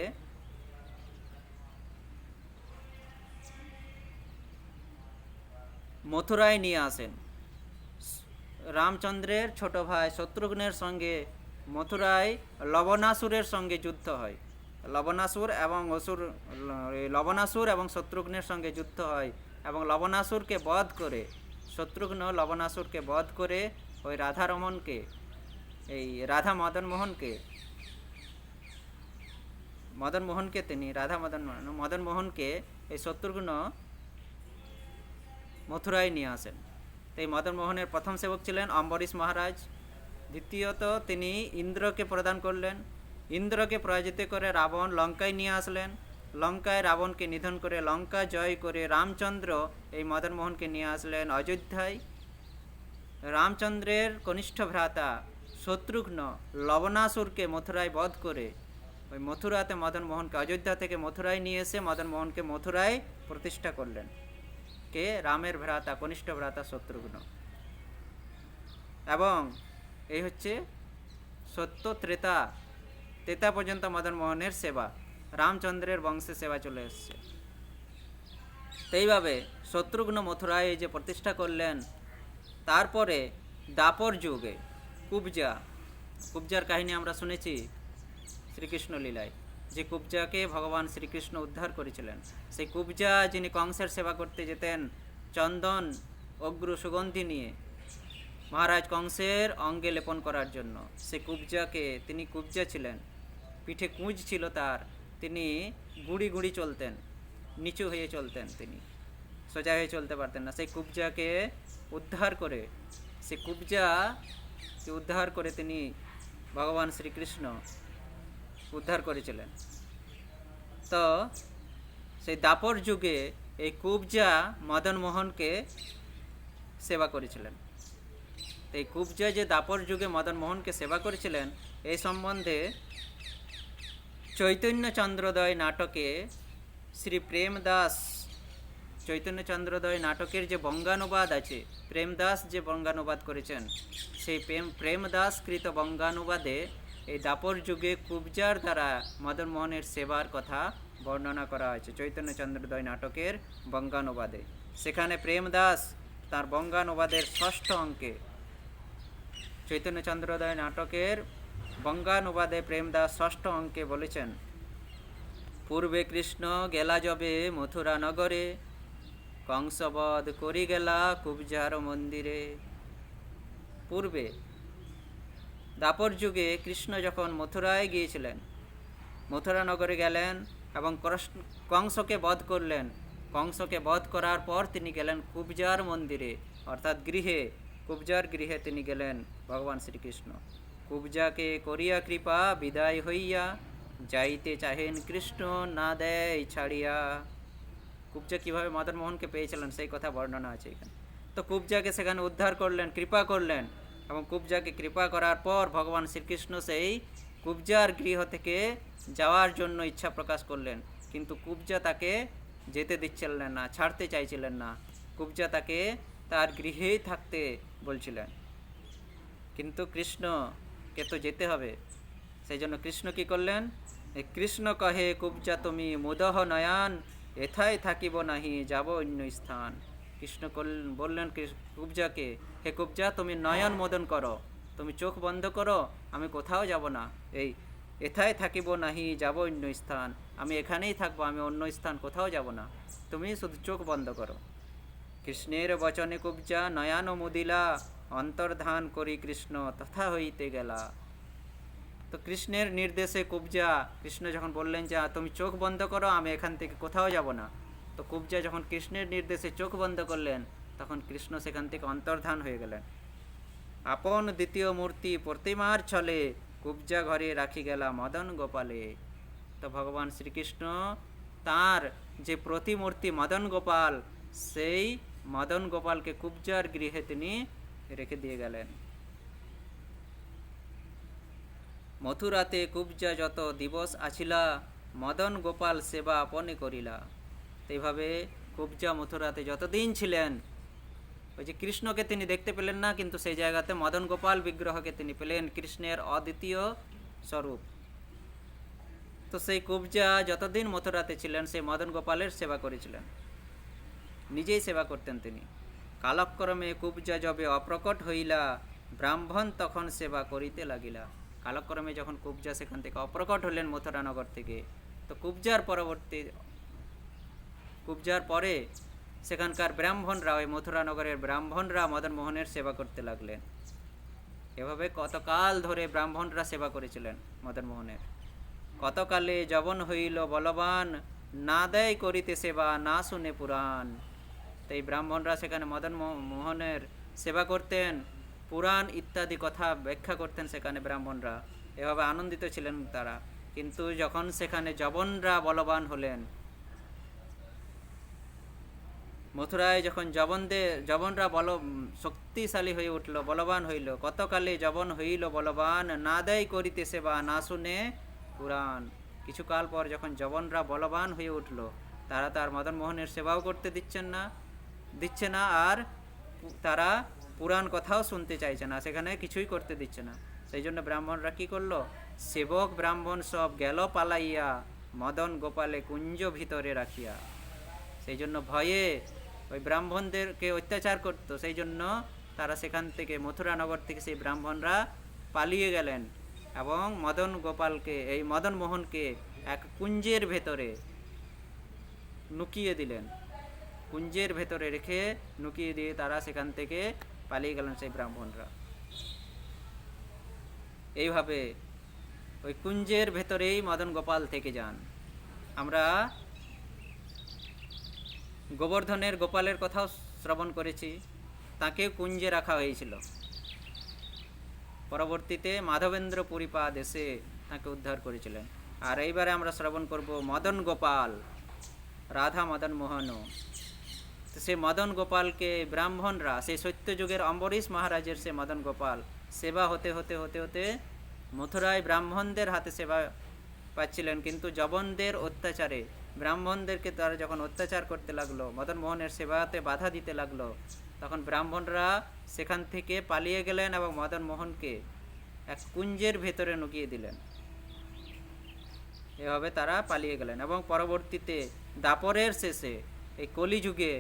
মথুরায় নিয়ে আসেন। রামচন্দ্রের ছোট ভাই শত্রুঘ্নের সঙ্গে মথুরায় লবণাসুরের সঙ্গে যুদ্ধ হয়। লবণাসুর এবং শত্রুঘ্নের সঙ্গে যুদ্ধ হয় এবং লবণাসুরকে বধ করে, শত্রুঘ্ন লবণাসুরকে বধ করে ওই রাধা মদন মোহনকে এই শত্রুঘ্ন মথুরায় নিয়ে আসেন। এই মদন মোহনের প্রথম সেবক ছিলেন অম্বরীশ মহারাজ। দ্বিতীয়ত তিনি ইন্দ্রকে প্রদান করলেন। ইন্দ্রকে পরাজিত করে রাবণ লঙ্কায় নিয়ে আসলেন। লঙ্কায় রাবণকে নিধন করে লঙ্কা জয় করে রামচন্দ্র এই মদন মোহনকে নিয়ে আসলেন অযোধ্যায়। রামচন্দ্রের কনিষ্ঠ ভ্রাতা শত্রুঘ্ন লবণাসুরকে মথুরায় বধ করে ওই মথুরাতে মদন মোহনকে, অযোধ্যা থেকে মথুরায় নিয়ে এসে মদন মোহনকে মথুরায় প্রতিষ্ঠা করলেন। কে? রামের ভ্রাতা, কনিষ্ঠ ভ্রাতা শত্রুঘ্ন। এবং এই হচ্ছে সত্য ত্রেতা পর্যন্ত মদন মোহনের সেবা, রামচন্দ্রের বংশে সেবা চলে এসছে। এইভাবে শত্রুঘ্ন মথুরায় যে প্রতিষ্ঠা করলেন। তারপরে দাপর যুগে কুবজার কাহিনী আমরা শুনেছি শ্রীকৃষ্ণ লীলায়, যে কুবজাকে ভগবান শ্রীকৃষ্ণ উদ্ধার করেছিলেন। সেই কুবজা যিনি কংসের সেবা করতে যেতেন চন্দন অগ্র সুগন্ধি নিয়ে মহারাজ কংসের অঙ্গে লেপন করার জন্য, সে তিনি কুবজা ছিলেন, পিঠে কুঁজ ছিল তার, তিনি গুড়ি চলতেন, নিচু হয়ে চলতেন, তিনি সোজা হয়ে চলতে পারতেন না। সেই কুবজাকে উদ্ধার করে তিনি ভগবান শ্রীকৃষ্ণ উদ্ধার করেছিলেন। তো সেই দাপর যুগে এই কুবজা মদন মোহনকে সেবা করেছিলেন। এই কুবজা যে দাপর যুগে মদন মোহনকে সেবা করেছিলেন এই সম্বন্ধে চৈতন্য চন্দ্রোদয় নাটকে শ্রী প্রেমদাস, চৈতন্য চন্দ্রোদয় নাটকের যে বঙ্গানুবাদ আছে, প্রেমদাস যে বঙ্গানুবাদ করেছেন, সেই প্রেমদাসকৃত বঙ্গানুবাদে এই দাপর যুগে কুবজার দ্বারা মদন মোহনের সেবার কথা বর্ণনা করা হয়েছে চৈতন্য চন্দ্রোদয় নাটকের বঙ্গানুবাদে। সেখানে প্রেমদাস তার বঙ্গানুবাদের 6ষ্ঠ অঙ্কে, চৈতন্য চন্দ্রোদয় নাটকের বঙ্গানুবাদে প্রেমদাস 6ষ্ঠ অঙ্কে বলেছেন, পূর্বে কৃষ্ণ গেলা যবে মথুরা নগরে, কংসবধ করি গেলা কুবজার মন্দিরে। পূর্বে দাপর যুগে কৃষ্ণ যখন মথুরায় গিয়েছিলেন, মথুরা নগরে গেলেন এবং কংসকে বধ করলেন। কংসকে বধ করার পর তিনি গেলেন কুবজার মন্দিরে, অর্থাৎ কুবজার গৃহে তিনি গেলেন ভগবান শ্রীকৃষ্ণ। কুবজাকে করিয়া কৃপা বিদায় হইয়া, যাইতে চাহেন কৃষ্ণ না দেয় ছাড়িয়া। কুবজা কীভাবে মদন মোহনকে পেয়েছিলেন সেই কথা বর্ণনা আছে এখানে। তো কুবজাকে সেখানে উদ্ধার করলেন, কৃপা করলেন এবং কুবজাকে কৃপা করার পর ভগবান শ্রীকৃষ্ণ সেই কুবজার গৃহ থেকে যাওয়ার জন্য ইচ্ছা প্রকাশ করলেন, কিন্তু কুবজা তাকে যেতে দিচ্ছিলেন না, ছাড়তে চাইছিলেন না। কুবজা তাকে তার গৃহেই থাকতে বলছিলেন, কিন্তু কৃষ্ণকে তো যেতে হবে। সেই জন্য কৃষ্ণ কি করলেন? কৃষ্ণ কহে কুবজা তুমি মুদহ নয়ান, এথায় থাকিব নাহি যাব অন্য স্থান। কৃষ্ণ বললেন কুবজাকে, হে কুবজা তুমি নয়ন মোদন করো, তুমি চোখ বন্ধ করো, আমি কোথাও যাব না। এথায় থাকিব নাহি যাব অন্য স্থান, আমি এখানেই থাকবো, আমি অন্য স্থান কোথাও যাব না, তুমি শুধু চোখ বন্ধ করো। কৃষ্ণের বচনে কুবজা নয়ান মুদিলা, অন্তর্ধান করি কৃষ্ণ তথা হইতে গেলা। তো কৃষ্ণের নির্দেশে কৃষ্ণ যখন বললেন যে তুমি চোখ বন্ধ করো, আমি এখান থেকে কোথাও যাব না, তো কুবজা যখন কৃষ্ণের নির্দেশে চোখ বন্ধ করলেন তখন কৃষ্ণ সেখান থেকে অন্তর্ধান হয়ে গেলেন। আপন দ্বিতীয় মূর্তি প্রতিমার ছলে, কুব্জা ঘরে রাখি গেলা মদন গোপালে। তো ভগবান শ্রীকৃষ্ণ তার যে প্রতিমূর্তি মদন গোপাল, সেই মদন গোপালকে কুব্জার গৃহে তিনি রেখে দিয়ে গেলেন। মথুরাতে কুব্জা যত দিবস আছিলা, মদন গোপাল সেবা আপনে করিলা। এইভাবে কুব্জা মথুরাতে যতদিন ছিলেন, ওই যে কৃষ্ণকে তিনি দেখতে পেলেন না, কিন্তু সেই জায়গাতে মদন গোপাল বিগ্রহকে তিনি পেলেন, কৃষ্ণের অদ্বিতীয় স্বরূপ। তো সেই কুব্জা যতদিন মথুরাতে ছিলেন, সেই মদন গোপালের সেবা করেছিলেন, নিজেই সেবা করতেন তিনি। কালক্রমে কুব্জা যবে অপ্রকট হইলা, ব্রাহ্মণ তখন সেবা করিতে লাগিলা। কালক্রমে যখন কুব্জা সেখান থেকে অপ্রকট হলেন মথুরানগর থেকে, তো কুব্জার পরে সেখানকার ব্রাহ্মণরা, ওই মথুরানগরের ব্রাহ্মণরা মদন মোহনের সেবা করতে লাগলেন। এভাবে কতকাল ধরে ব্রাহ্মণরা সেবা করেছিলেন মদন মোহনের। কতকালে যবন হইল বলবান, না দেয় করিতে সেবা না শুনে পুরাণ। তো এই ব্রাহ্মণরা সেখানে মদন মোহনের সেবা করতেন, পুরাণ ইত্যাদি কথা ব্যাখ্যা করতেন সেখানে ব্রাহ্মণরা। এভাবে আনন্দিত ছিলেন তারা। কিন্তু যখন সেখানে যবনরা বলবান হলেন, মথুরায় যখন যবনরা শক্তিশালী হয়ে উঠল, বলবান হইল, কতকালে যবন হইল বলবান, না দেয় করিতে সেবা না শুনে পুরাণ। কিছুকাল পর যখন যবনরা বলবান হয়ে উঠল, তারা তার মদন মোহনের সেবাও করতে দিচ্ছে না, আর তারা পুরাণ কথাও শুনতে চাইছে না, সেখানে কিছুই করতে দিচ্ছে না। সেই জন্য ব্রাহ্মণরা কি করলো, সেবক ব্রাহ্মণ সব গেল পালাইয়া, মদন গোপালে কুঞ্জ ভিতরে রাখিয়া। সেই জন্য ভয়ে ওই ব্রাহ্মণদেরকে অত্যাচার করত, সেই জন্য তারা সেখান থেকে, মথুরানগর থেকে সেই ব্রাহ্মণরা পালিয়ে গেলেন এবং মদন মোহনকে এক কুঞ্জের ভেতরে নুকিয়ে দিলেন। কুঞ্জের ভেতরে রেখে নুকিয়ে দিয়ে তারা সেখান থেকে পালিয়ে গেলেন সেই ব্রাহ্মণরা। এইভাবে ওই কুঞ্জের ভেতরেই মদন গোপাল থেকে যান। আমরা গোবর্ধনের গোপালের কথাও শ্রবণ করেছি, তাকে কুঞ্জে রাখা হয়েছিল। পরবর্তীতে মাধবেন্দ্র পুরীপাদ এসে তাকে উদ্ধার করেছিলেন। আর এইবারে আমরা শ্রবণ করব মদন গোপাল, রাধা মদন মোহন। তো সেই মদন গোপালকে ব্রাহ্মণরা, সেই সত্যযুগের অম্বরীশ মহারাজের সে মদন গোপাল সেবা হতে হতে হতে হতে মথুরায় ব্রাহ্মণদের হাতে সেবা পাচ্ছিলেন। কিন্তু যবনদের অত্যাচারে ব্রাহ্মণদেরকে তারা যখন অত্যাচার করতে লাগলো, মদন মোহনের সেবাতে বাধা দিতে লাগলো, তখন ব্রাহ্মণরা সেখান থেকে পালিয়ে গেলেন এবং মদন মোহনকে এক কুঞ্জের ভেতরে নুকিয়ে দিলেন। এভাবে তারা পালিয়ে গেলেন এবং পরবর্তীতে দাপরের শেষে এই কলিযুগে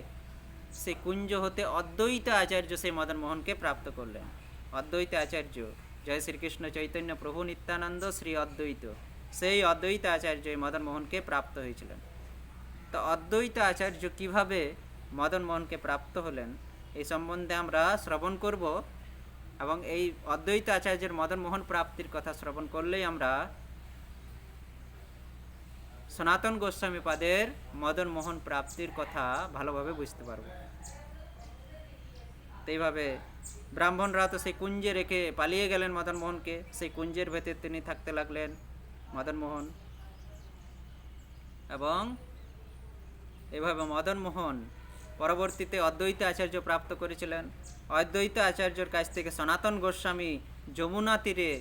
সেই কুঞ্জ হতে অদ্বৈত আচার্য সেই মদন মোহনকে প্রাপ্ত করলেন। অদ্বৈত আচার্য, জয় শ্রীকৃষ্ণ চৈতন্য প্রভু নিত্যানন্দ শ্রী অদ্বৈত, সেই অদ্বৈত আচার্য মদন মোহনকে প্রাপ্ত হয়েছিলেন। তো অদ্বৈত আচার্য কিভাবে মদন মোহনকে প্রাপ্ত হলেন, এই সম্বন্ধে আমরা শ্রবণ করব। এবং এই অদ্বৈত আচার্যের মদন মোহন প্রাপ্তির কথা শ্রবণ করলেই আমরা সনাতন গোস্বামী পাদের মদন মোহন প্রাপ্তির কথা ভালোভাবে বুঝতে পারব। তো এইভাবে ব্রাহ্মণরা তো সেই কুঞ্জে রেখে পালিয়ে গেলেন মদন মোহনকে, সেই কুঞ্জের ভেতরে তিনি থাকতে লাগলেন মদন মোহন। এবং এভাবে মদন মোহন পরবর্তীতে অদ্বৈত আচার্য প্রাপ্ত করেছিলেন। অদ্বৈত আচার্যর কাছ থেকে সনাতন গোস্বামী যমুনা তীরে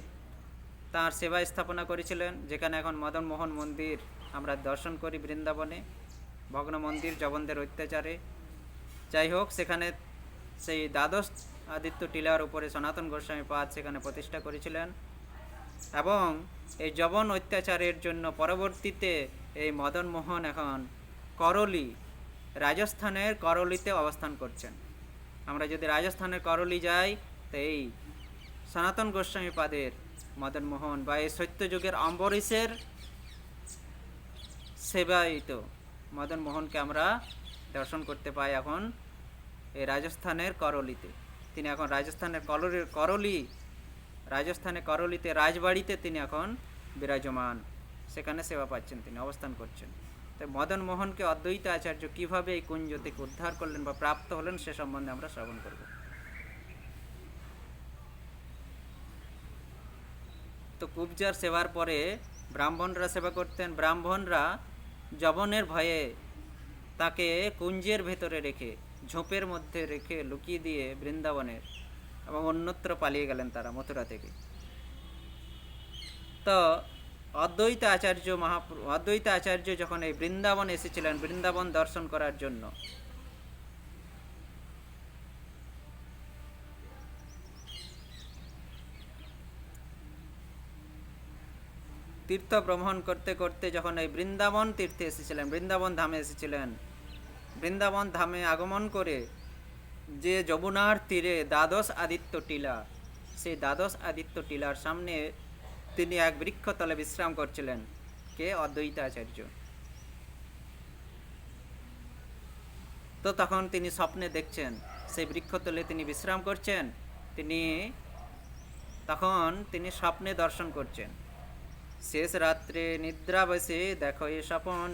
তাঁর সেবা স্থাপনা করেছিলেন, যেখানে এখন মদন মোহন মন্দির আমরা দর্শন করি বৃন্দাবনে, ভগ্ন মন্দির যবনদের অত্যাচারে। যাই হোক, সেখানে সেই দ্বাদশ আদিত্য টিলার উপরে সনাতন গোস্বামী পাদ সেখানে প্রতিষ্ঠা করেছিলেন। এবং এই যবন অত্যাচারের জন্য পরবর্তীতে এই মদন মোহন এখন করলি, রাজস্থানের করলিতে অবস্থান করছেন। আমরা যদি রাজস্থানের করলি যাই, তো এই সনাতন গোস্বামী পাদের মদন মোহন বা এই সত্যযুগের অম্বরীশের সেবায়িত মদন মোহনকে আমরা দর্শন করতে পাই এখন এই রাজস্থানের করলিতে। তিনি এখন রাজস্থানের করলিতে রাজবাড়িতে তিনি এখন বিরাজমান, সেখানে সেবা পাচ্ছেন, তিনি অবস্থান করছেন। তো মদন মোহনকে অদ্বৈত আচার্য কীভাবে এই কুঞ্জ থেকে উদ্ধার করলেন বা প্রাপ্ত হলেন, সে সম্বন্ধে আমরা শ্রবণ করব। তো কুবজার সেবার পরে ব্রাহ্মণরা সেবা করতেন। ব্রাহ্মণরা যবনের ভয়ে তাকে কুঞ্জের ভেতরে রেখে, ঝোপের মধ্যে রেখে লুকিয়ে দিয়ে বৃন্দাবনের, এবং অন্যত্র পালিয়ে গেলেন তারা মথুরা থেকে। তো অদ্বৈত আচার্য যখন এই বৃন্দাবন এসেছিলেন বৃন্দাবন দর্শন করার জন্য, তীর্থ ভ্রমণ করতে করতে যখন এই বৃন্দাবন তীর্থে এসেছিলেন, বৃন্দাবন ধামে এসেছিলেন, বৃন্দাবন ধামে আগমন করে যে যমুনার তীরে দ্বাদশ আদিত্য টিলা, সেই দ্বাদশ আদিত্য টিলার সামনে তিনি এক বৃক্ষতলে বিশ্রাম করছিলেন। কে? অদ্বৈত আচার্য। তো তখন তিনি স্বপ্নে দেখছেন সেই বৃক্ষতলে তিনি বিশ্রাম করছেন। তখন তিনি স্বপ্নে দর্শন করছেন, শেষ রাত্রে নিদ্রা বসে দেখো এ স্বপন,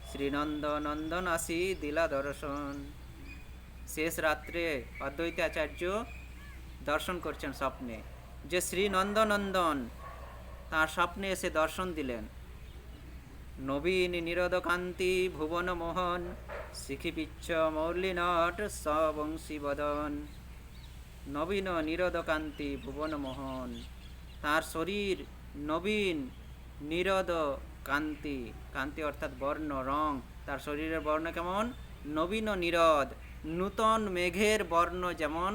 শ্রীনন্দ নন্দন আসি দিলা দর্শন। শেষ রাত্রে অদ্বৈত আচার্য দর্শন করছেন স্বপ্নে, যে শ্রীনন্দনন্দন তার স্বপ্নে এসে দর্শন দিলেন। নবীন নিরোদকান্তি ভুবন মোহন, শিখিপিচ্ছ মৌলিনট সবংশী বদন। নবীন নিরোদকান্তি ভুবন মোহন, তার শরীর নবীন, নিরোদ কান্তি, কান্তি অর্থাৎ বর্ণ, রং, তার শরীরের বর্ণ কেমন? নবীন নিরোদ, নূতন মেঘের বর্ণ যেমন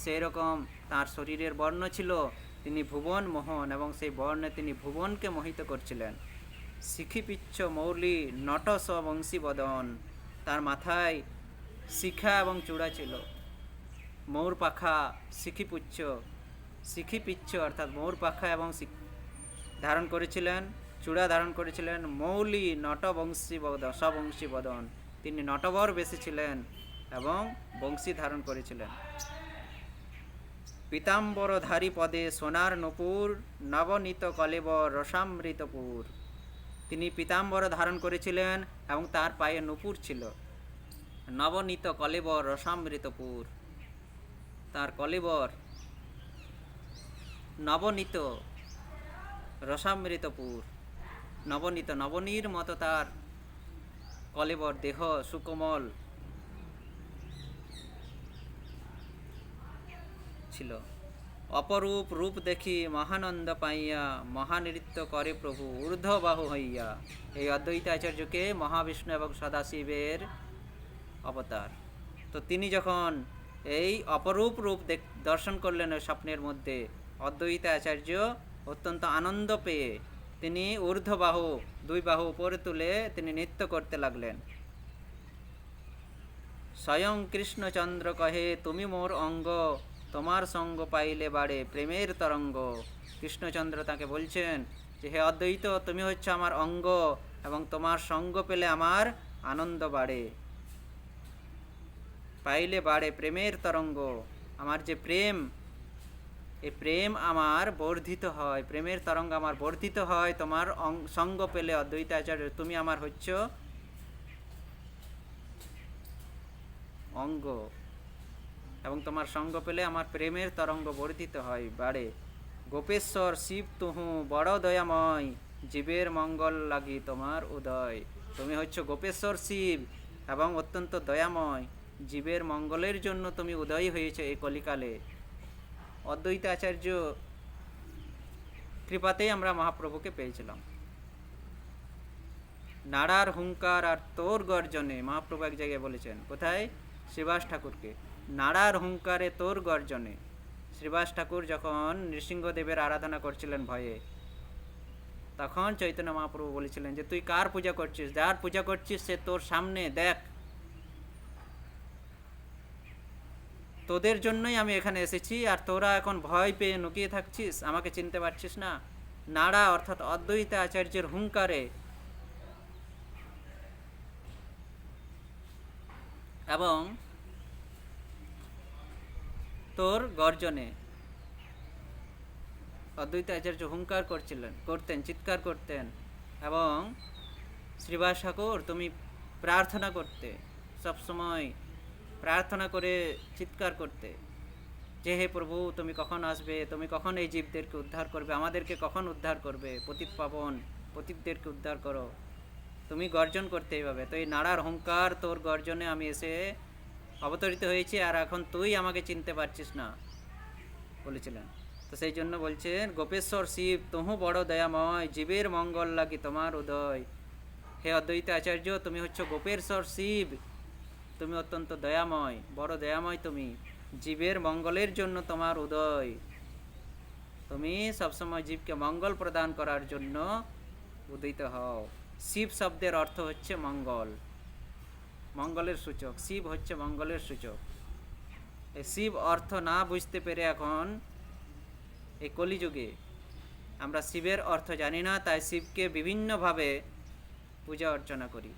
সেরকম তার শরীরের বর্ণ ছিল। তিনি ভুবন মোহন, এবং সেই বর্ণে তিনি ভুবনকে মোহিত করছিলেন। শিখিপিচ্ছ মৌলি নটস বংশী বদন, তার মাথায় শিখা এবং চূড়া ছিল। ময়ূর পাখা, শিখিপিচ্ছ অর্থাৎ ময়ূর পাখা এবং ধারণ করেছিলেন, চূড়া ধারণ করেছিলেন। মৌলি নটবংশী সবংশী বদন, তিনি নটবর বেশি ছিলেন এবং বংশী ধারণ করেছিলেন। পীতাম্বরধারী পদে সোনার নূপুর, নবনীত কলেবর রসামৃতপুর। তিনি পীতাম্বর ধারণ করেছিলেন এবং তার পায়ে নূপুর ছিল। নবনীত কলেবর রসামৃতপুর, তার কলেবর নবনীত, রসামৃতপুর, নবনীত, নবনীর মতো তার কলেবর, দেহ সুকোমল ছিল। অপরূপ রূপ দেখি মহানন্দ পাইয়া, মহানৃত্য করে প্রভু ঊর্ধ্ববাহু হইয়া। এই অদ্বৈত আচার্যকে মহাবিষ্ণু এবং সদাশিবের অবতার। তো তিনি যখন এই অপরূপ রূপ দর্শন করলেন ওই স্বপ্নের মধ্যে, অদ্বৈত আচার্য অত্যন্ত আনন্দ পেয়ে তিনি ঊর্ধ্ববাহু, দুই বাহু উপরে তুলে তিনি নৃত্য করতে লাগলেন। স্বয়ং কৃষ্ণচন্দ্র কহে তুমি মোর অঙ্গ, তোমার সঙ্গ পাইলে বাড়ে প্রেমের তরঙ্গ। কৃষ্ণচন্দ্র তাকে বলছেন যে হে অদ্বৈত, তুমি হচ্ছে আমার অঙ্গ, এবং তোমার সঙ্গ পেলে আমার আনন্দ বাড়ে। পাইলে বাড়ে প্রেমের তরঙ্গ, আমার যে প্রেম, এই প্রেম আমার বর্ধিত হয়, প্রেমের তরঙ্গ আমার বর্ধিত হয় তোমার সঙ্গ পেলে। অদ্বৈত আচার্য, তুমি আমার হচ্ছ অঙ্গ, এবং তোমার সঙ্গ পেলে আমার প্রেমের তরঙ্গ বর্ধিত হয়, বাড়ে। গোপেশ্বর শিব তুহু বড় দয়াময়, জীবের মঙ্গল লাগি তোমার উদয়। তুমি হচ্ছ গোপেশ্বর শিব এবং অত্যন্ত দয়াময়, জীবের মঙ্গলের জন্য তুমি উদয় হয়েছে এই কলিকালে। অদ্বৈত আচার্য কৃপাতেই আমরা মহাপ্রভুকে পেয়েছিলাম। নাড়ার হুঙ্কার আর তোর গর্জনে, মহাপ্রভু এক জায়গায় বলেছেন, কোথায়? শ্রীবাস ঠাকুরকে। নাড়ার হুঙ্কারে তোর গর্জনে। শ্রীবাস ঠাকুর যখন নৃসিংহদেবের আরাধনা করছিলেন ভয়ে, তখন চৈতন্য মহাপ্রভু বলেছিলেন যে তুই কার পূজা করছিস? যার পূজা করছিস সে তোর সামনে, দেখ, তোদের জন্যই আমি এখানে এসেছি, আর তোরা এখন ভয় পেয়ে লুকিয়ে থাকছিস, আমাকে চিনতে পারছিস না। নাড়া অর্থাৎ অদ্বৈত আচার্যের হুঙ্কারে এবং তোর গর্জনে অদ্বৈত আচার্য হুঙ্কার করতেন, চিৎকার করতেন, এবং শ্রীবাস ঠাকুর তুমি প্রার্থনা করতে, সবসময় প্রার্থনা করে চিৎকার করতে যে হে প্রভু, তুমি কখন আসবে, তুমি কখন এই জীবদেরকে উদ্ধার করবে, আমাদেরকে কখন উদ্ধার করবে, পতিত পাবন পতিতদেরকে উদ্ধার করো। তুমি গর্জন করতে এইভাবে। তো এই নাড়ার হুঙ্কার তোর গর্জনে আমি এসে অবতরিত হয়েছি, আর এখন তুই আমাকে চিনতে পারছিস না বলেছিলেন। তো সেই জন্য বলছেন, গোপেশ্বর শিব তহু বড় দয়াময়, জীবের মঙ্গল লাগি তোমার উদয়। হে অদ্বৈত আচার্য, তুমি হচ্ছে গোপেশ্বর শিব, তুমি অত্যন্ত দয়াময়, বড় দয়াময় তুমি, জীবের মঙ্গলের জন্য তোমার উদয়। তুমি সবসময় জীবকে মঙ্গল প্রদান করার জন্য উদিত হও। শিব শব্দের অর্থ হচ্ছে মঙ্গল, মঙ্গলের সূচক। শিব হচ্ছে মঙ্গলের সূচক। এই শিব অর্থ না বুঝতে পেরে এখন এই কলিযুগে আমরা শিবের অর্থ জানি না, তাই শিবকে বিভিন্নভাবে পূজা অর্চনা করি।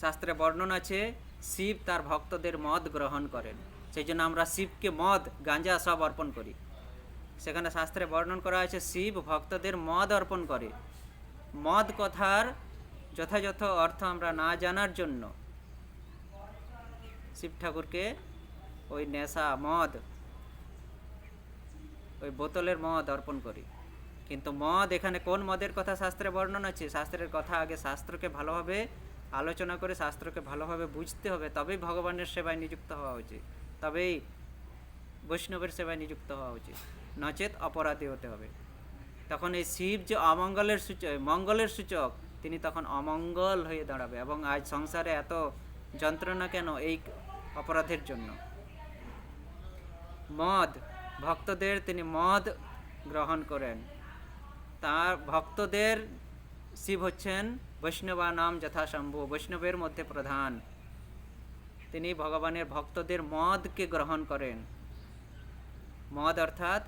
শাস্ত্রে বর্ণন আছে, শিব তার ভক্তদের মদ গ্রহণ করেন, সেই জন্য আমরা শিবকে মদ গাঁজা সব অর্পণ করি। সেখানে শাস্ত্রে বর্ণন করা আছে শিব ভক্তদের মদ অর্পণ করে। মদ কথার যথাযথ অর্থ আমরা না জানার জন্য শিব ঠাকুরকে ওই নেশা মদ, ওই বোতলের মদ অর্পণ করি। কিন্তু মদ, এখানে কোন মদের কথা শাস্ত্রে বর্ণন আছে? শাস্ত্রের কথা আগে শাস্ত্রকে ভালোভাবে আলোচনা করে শাস্ত্রকে ভালোভাবে বুঝতে হবে, তবেই ভগবানের সেবায় নিযুক্ত হওয়া উচিত, তবেই বৈষ্ণবের সেবায় নিযুক্ত হওয়া উচিত, নচেত অপরাধী হতে হবে। তখন এই শিব যে অমঙ্গলের সূচক, মঙ্গলের সূচক, তিনি তখন অমঙ্গল হয়ে দাঁড়াবে। এবং আজ সংসারে এত যন্ত্রণা কেন? এই অপরাধের জন্য। মদ, ভক্তদের তিনি মদ গ্রহণ করেন। তার ভক্তদের শিব হচ্ছেন বৈষ্ণবা নাম যথাশম্ভু, বৈষ্ণবের মধ্যে প্রধান। তিনি ভগবানের ভক্তদের মদকে গ্রহণ করেন। মদ অর্থাৎ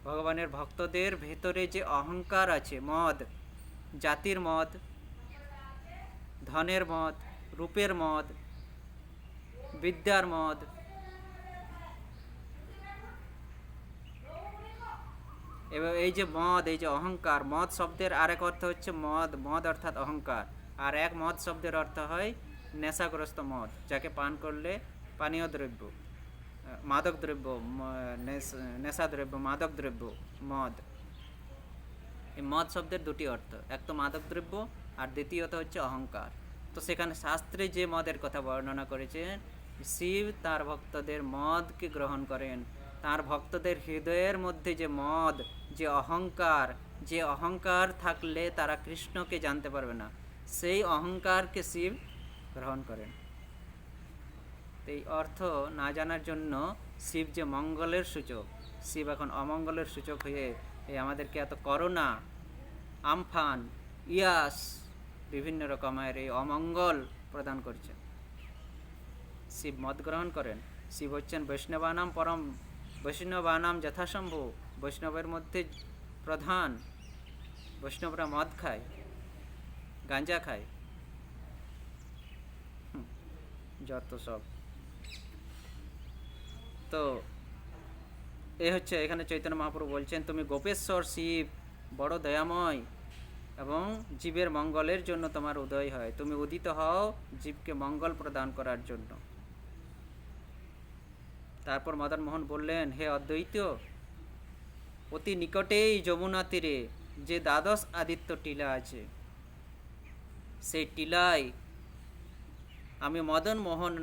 ভগবানের ভক্তদের ভেতরে যে অহংকার আছে, মদ, জাতির মদ, ধনের মদ, রূপের মদ, বিদ্যার মদ, এবং এই যে মদ, এই যে অহংকার, মদ শব্দের আরেক অর্থ হচ্ছে মদ, মদ অর্থাৎ অহংকার। আর এক মদ শব্দের অর্থ হয় নেশাগ্রস্ত মদ, যাকে পান করলে পানীয় দ্রব্য, মাদক দ্রব্য, নেশা দ্রব্য, মাদক দ্রব্য, মদ। এই মদ শব্দের দুটি অর্থ, এক তো মাদক দ্রব্য আর দ্বিতীয়ত হচ্ছে অহংকার। তো সেখানে শাস্ত্রে যে মদের কথা বর্ণনা করেছেন, শিব তার ভক্তদের মদকে গ্রহণ করেন। তার ভক্তদের হৃদয়ের মধ্যে যে মদ, যে অহংকার, যে অহংকার থাকলে তারা কৃষ্ণকে জানতে পারবে না, সেই অহংকারকে শিব গ্রহণ করেন। এই অর্থ না জানার জন্য শিব যে মঙ্গলের সূচক, শিব এখন অমঙ্গলের সূচক হয়ে এই আমাদেরকে এত করোনা, আমফান, ইয়াস, বিভিন্ন রকমের এই অমঙ্গল প্রদান করছেন। শিব মদ গ্রহণ করেন। শিব হচ্ছেন বৈষ্ণবানাম পরম, বৈষ্ণবানাম যথাসম্ভব, বৈষ্ণবের মধ্যে প্রধান। বৈষ্ণবরা মদ খায়, গাঁজা খায়, যত সব। তো এ হচ্ছে এখানে চৈতন্য মহাপ্রভু বলছেন, তুমি গোপেশ্বর শিব, বড় দয়াময়, এবং জীবের মঙ্গলের জন্য তোমার উদয় হয়। তুমি উদিত হও জীবকে মঙ্গল প্রদান করার জন্য। তারপর মদন মোহন বললেন, হে অদ্বৈত, অতি নিকটেই যমুনা তীরে যে দ্বাদশ আদিত্য টিলা আছে, সেই টিলায় আমি মদন মোহন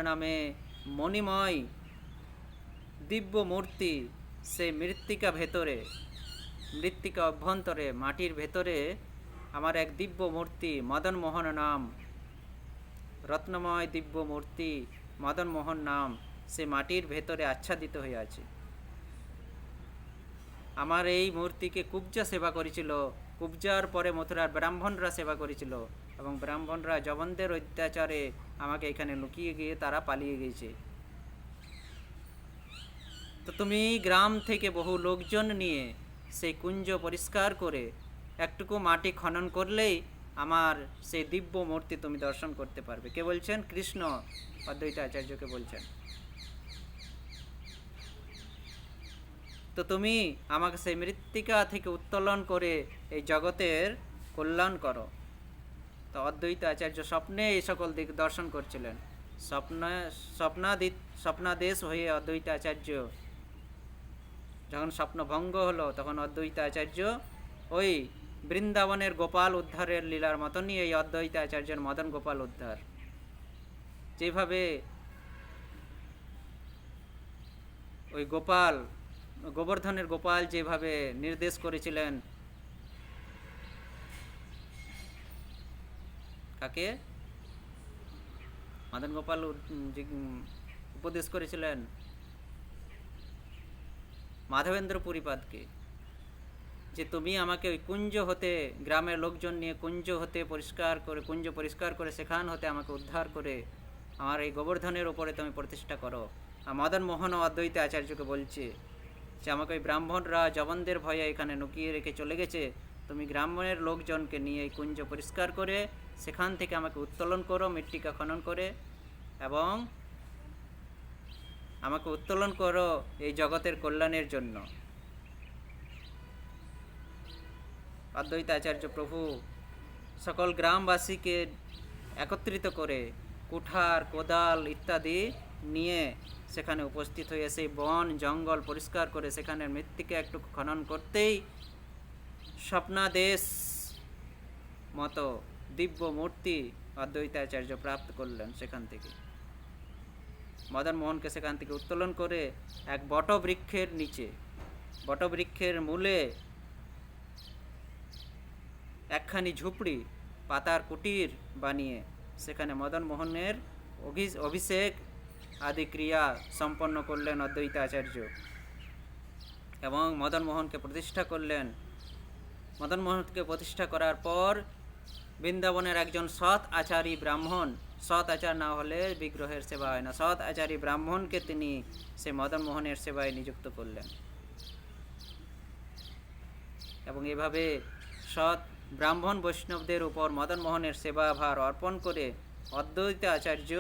নামে মণিময় দিব্য মূর্তি, সেই মৃত্তিকা অভ্যন্তরে, মাটির ভেতরে আমার এক দিব্য মূর্তি মদন মোহন নাম, রত্নময় দিব্য মূর্তি মদন মোহন নাম, সে মাটির ভেতরে আচ্ছাদিত হয়ে আছে। আমার এই মূর্তিকে কুব্জা সেবা করেছিল, কুব্জার পরে মথুরার ব্রাহ্মণরা সেবা করেছিল, এবং ব্রাহ্মণরা যবনদের অত্যাচারে আমাকে এখানে লুকিয়ে গিয়ে তারা পালিয়ে গিয়েছে। তো তুমি গ্রাম থেকে বহু লোকজন নিয়ে সেই কুঞ্জ পরিষ্কার করে একটুকু মাটি খনন করলেই আমার সেই দিব্য মূর্তি তুমি দর্শন করতে পারবে। কে বলছেন? কৃষ্ণ অদ্বৈত আচার্যকে বলছেন। তো তুমি আমাকে সেই মৃত্তিকা থেকে উত্তোলন করে এই জগতের কল্যাণ করো। তো অদ্বৈত আচার্য স্বপ্নে এই সকল দিক দর্শন করছিলেন। স্বপ্নাদেশ হয়ে অদ্বৈত আচার্য যখন স্বপ্ন ভঙ্গ হলো, তখন অদ্বৈত আচার্য ওই বৃন্দাবনের গোপাল উদ্ধারের লীলার মতনই এই অদ্বৈত আচার্যের মদন গোপাল উদ্ধার। যেভাবে ওই গোপাল, গোবর্ধনের গোপাল যেভাবে নির্দেশ করেছিলেন কাকে, মদন গোপাল উপদেশ করেছিলেন মাধবেন্দ্র পুরীপাদকে, যে তুমি আমাকে ওই কুঞ্জ হতে, গ্রামের লোকজন নিয়ে কুঞ্জ হতে পরিষ্কার করে, কুঞ্জ পরিষ্কার করে সেখান হতে আমাকে উদ্ধার করে আমার এই গোবর্ধনের ওপরে তুমি প্রতিষ্ঠা করো। আর মদন মোহন ও অদ্বৈত আচার্যকে বলছে যে আমাকে ওই ব্রাহ্মণরা জবনদের ভয়ে এখানে নুকিয়ে রেখে চলে গেছে, তুমি গ্রামের লোকজনকে নিয়ে এই কুঞ্জ পরিষ্কার করে সেখান থেকে আমাকে উত্তোলন করো মৃত্তিকা খনন করে, এবং আমাকে উত্তোলন করো এই জগতের কল্যাণের জন্য। অদ্বৈত আচার্য প্রভু সকল গ্রামবাসীকে একত্রিত করে কুঠার, কোদাল ইত্যাদি নিয়ে সেখানে উপস্থিত হয়ে সেই বন জঙ্গল পরিষ্কার করে সেখানে মৃত্তিকা একটু খনন করতেই স্বপ্নাদেশ মতো দিব্য মূর্তি অদ্বৈতাচার্য প্রাপ্ত করলেন। সেখান থেকে মদন মোহনকে সেখান থেকে উত্তোলন করে এক বটবৃক্ষের নিচে, বটবৃক্ষের মূলে একখানি ঝুপড়ি, পাতার কুটির বানিয়ে সেখানে মদন মোহনের অভিষেক আদি ক্রিয়া সম্পন্ন করলেন অদ্বৈত আচার্য, এবং মদন মোহনকে প্রতিষ্ঠা করলেন। মদন মোহনকে প্রতিষ্ঠা করার পর বৃন্দাবনের একজন সৎ আচারী ব্রাহ্মণ, সৎ আচার না হলে বিগ্রহের সেবা হয় না, সৎ আচারী ব্রাহ্মণকে তিনি সে মদন মোহনের সেবায় নিযুক্ত করলেন, এবং এভাবে সৎ ব্রাহ্মণ বৈষ্ণবদের উপর মদন মোহনের সেবাভার অর্পণ করে অদ্বৈত আচার্য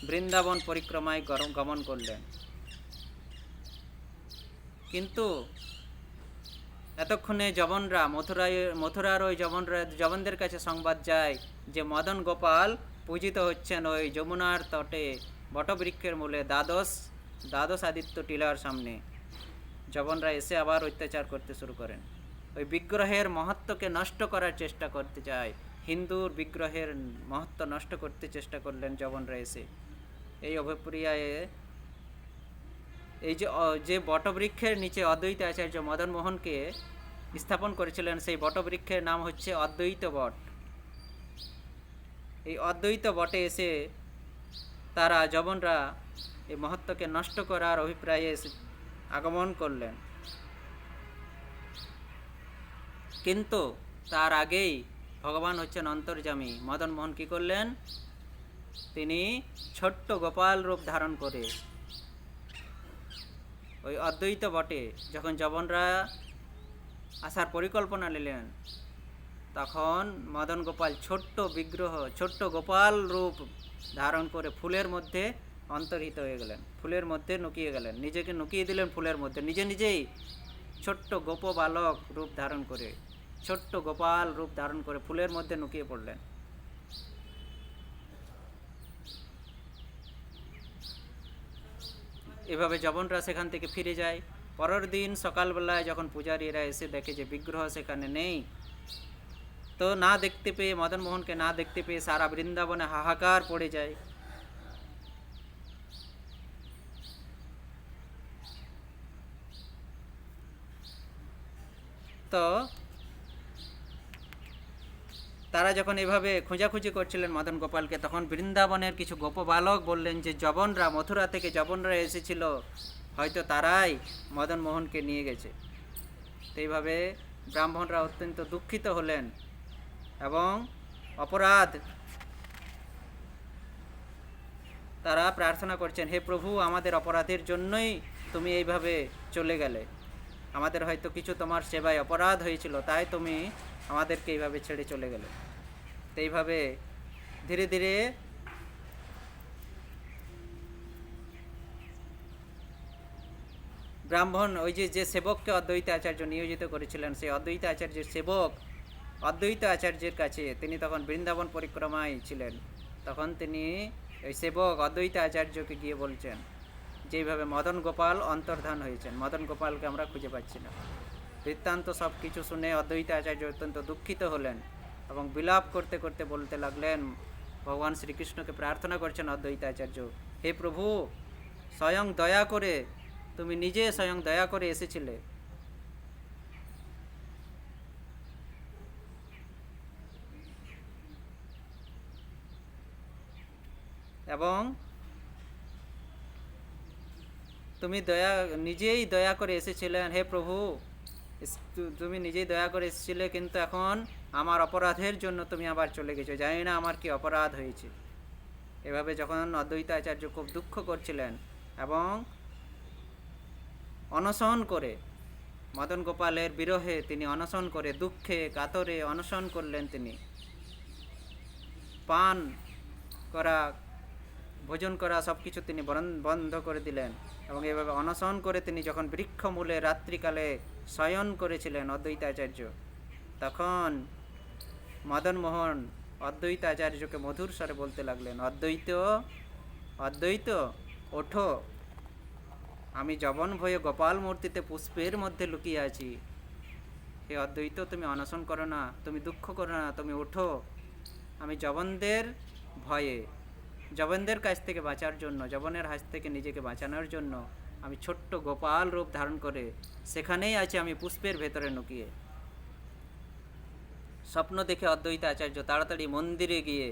বৃন্দাবন পরিক্রমায় গমন করলেন। কিন্তু এতক্ষণে জবনরা, মথুরার ওই জবনদের কাছে সংবাদ যায় যে মদন গোপাল পূজিত হচ্ছেন ওই যমুনার তটে বটবৃক্ষের মূলে দ্বাদশ আদিত্য টিলার সামনে। জবনরা এসে আবার অত্যাচার করতে শুরু করেন, ওই বিগ্রহের মহত্বকে নষ্ট করার চেষ্টা করতে চায়, হিন্দুর বিগ্রহের মহত্ব নষ্ট করতে চেষ্টা করলেন জবনরা এসে। এই অভিপ্রিয়ায় এই যে বটবৃক্ষের নিচে অদ্বৈত আচার্য মদন মোহনকে স্থাপন করেছিলেন, সেই বটবৃক্ষের নাম হচ্ছে অদ্বৈত বট। এই অদ্বৈত বটে এসে তারা জবনরা এই মহত্বকে নষ্ট করার অভিপ্রায়ে আগমন করলেন। কিন্তু তার আগেই ভগবান হচ্ছেন অন্তর্যামী। মদন মোহন কী করলেন, তিনি ছোট্ট গোপাল রূপ ধারণ করে ওই অদ্বৈত বটে যখন জবনরা আসার পরিকল্পনা নিলেন, তখন মদন গোপাল ছোট্ট বিগ্রহ, ছোট্ট গোপাল রূপ ধারণ করে ফুলের মধ্যে অন্তর্হিত হয়ে গেলেন, ফুলের মধ্যে নুকিয়ে গেলেন, নিজেকে নুকিয়ে দিলেন ফুলের মধ্যে, নিজেই ছোট্ট গোপ বালক রূপ ধারণ করে, ছোট্ট গোপাল রূপ ধারণ করে ফুলের মধ্যে নুকিয়ে পড়লেন। এভাবে জবনরা সেখান থেকে ফিরে যায়। পরের দিন সকালবেলায় যখন পূজারীরা এসে দেখে যে বিগ্রহ সেখানে নেই, তো না দেখতে পেয়ে, মদন মোহনকে না দেখতে পেয়ে সারা বৃন্দাবনে হাহাকার পড়ে যায়। তো তারা যখন এভাবে খোঁজাখুঁজি করছিলেন মদন গোপালকে, তখন বৃন্দাবনের কিছু গোপবালক বললেন যে জবনরা, মথুরা থেকে জবনরা এসেছিল, হয়তো তারাই মদন মোহনকে নিয়ে গেছে। তো এইভাবে ব্রাহ্মণরা অত্যন্ত দুঃখিত হলেন এবং অপরাধ তারা প্রার্থনা করছেন, হে প্রভু, আমাদের অপরাধের জন্যই তুমি এইভাবে চলে গেলে, আমাদের হয়তো কিছু তোমার সেবায় অপরাধ হয়েছিল, তাই তুমি আমাদেরকে এইভাবে ছেড়ে চলে গেলে। তো এইভাবে ধীরে ধীরে ব্রাহ্মণ, ওই যে সেবককে অদ্বৈত আচার্য নিয়োজিত করেছিলেন, সেই অদ্বৈত আচার্যের সেবক অদ্বৈত আচার্যের কাছে, তিনি তখন বৃন্দাবন পরিক্রমায় ছিলেন, তখন তিনি ওই সেবক অদ্বৈত আচার্যকে গিয়ে বলছেন যেইভাবে মদন গোপাল অন্তর্ধান হয়েছেন, মদন গোপালকে আমরা খুঁজে পাচ্ছি না। বৃত্তান্ত সব কিছু শুনে অদ্বৈত আচার্য অত্যন্ত দুঃখিত হলেন এবং বিলাপ করতে করতে বলতে লাগলেন, ভগবান শ্রীকৃষ্ণকে প্রার্থনা করছেন অদ্বৈত আচার্য, হে প্রভু, স্বয়ং দয়া করে, তুমি নিজে স্বয়ং দয়া করে এসেছিলে এবং তুমি নিজেই দয়া করে এসেছিলেন, হে প্রভু, তুমি নিজেই দয়া করে এসেছিলে, কিন্তু এখন আমার অপরাধের জন্য তুমি আবার চলে গেছো, জানি না আমার কি অপরাধ হয়েছে। এভাবে যখন অদ্বৈত আচার্য খুব দুঃখ করছিলেন এবং অনশন করে, মদন গোপালের বিরহে তিনি অনশন করে, দুঃখে কাতরে অনশন করলেন, তিনি পান করা, ভোজন করা সব কিছু তিনি বন্ধ করে দিলেন এবং এভাবে অনশন করে তিনি যখন বৃক্ষমূলে রাত্রিকালে শয়ন করেছিলেন অদ্বৈত আচার্য, তখন মদন মোহন অদ্বৈত আচার্যকে মধুর স্বরে বলতে লাগলেন, অদ্বৈত, অদ্বৈত, ওঠো, আমি যবন ভয়ে গোপাল মূর্তিতে পুষ্পের মধ্যে লুকিয়ে আছি, হে অদ্বৈত, তুমি অনশন করো না, তুমি দুঃখ করো না, তুমি ওঠো, আমি যবনদের ভয়ে, যবনদের কাছ থেকে বাঁচার জন্য, যবনের হাত থেকে নিজেকে বাঁচানোর জন্য আমি ছোট্ট গোপাল রূপ ধারণ করে সেখানেই আছি, আমি পুষ্পের ভেতরে লুকিয়ে। স্বপ্ন দেখে অদ্বৈত আচার্য তাড়াতাড়ি মন্দিরে গিয়ে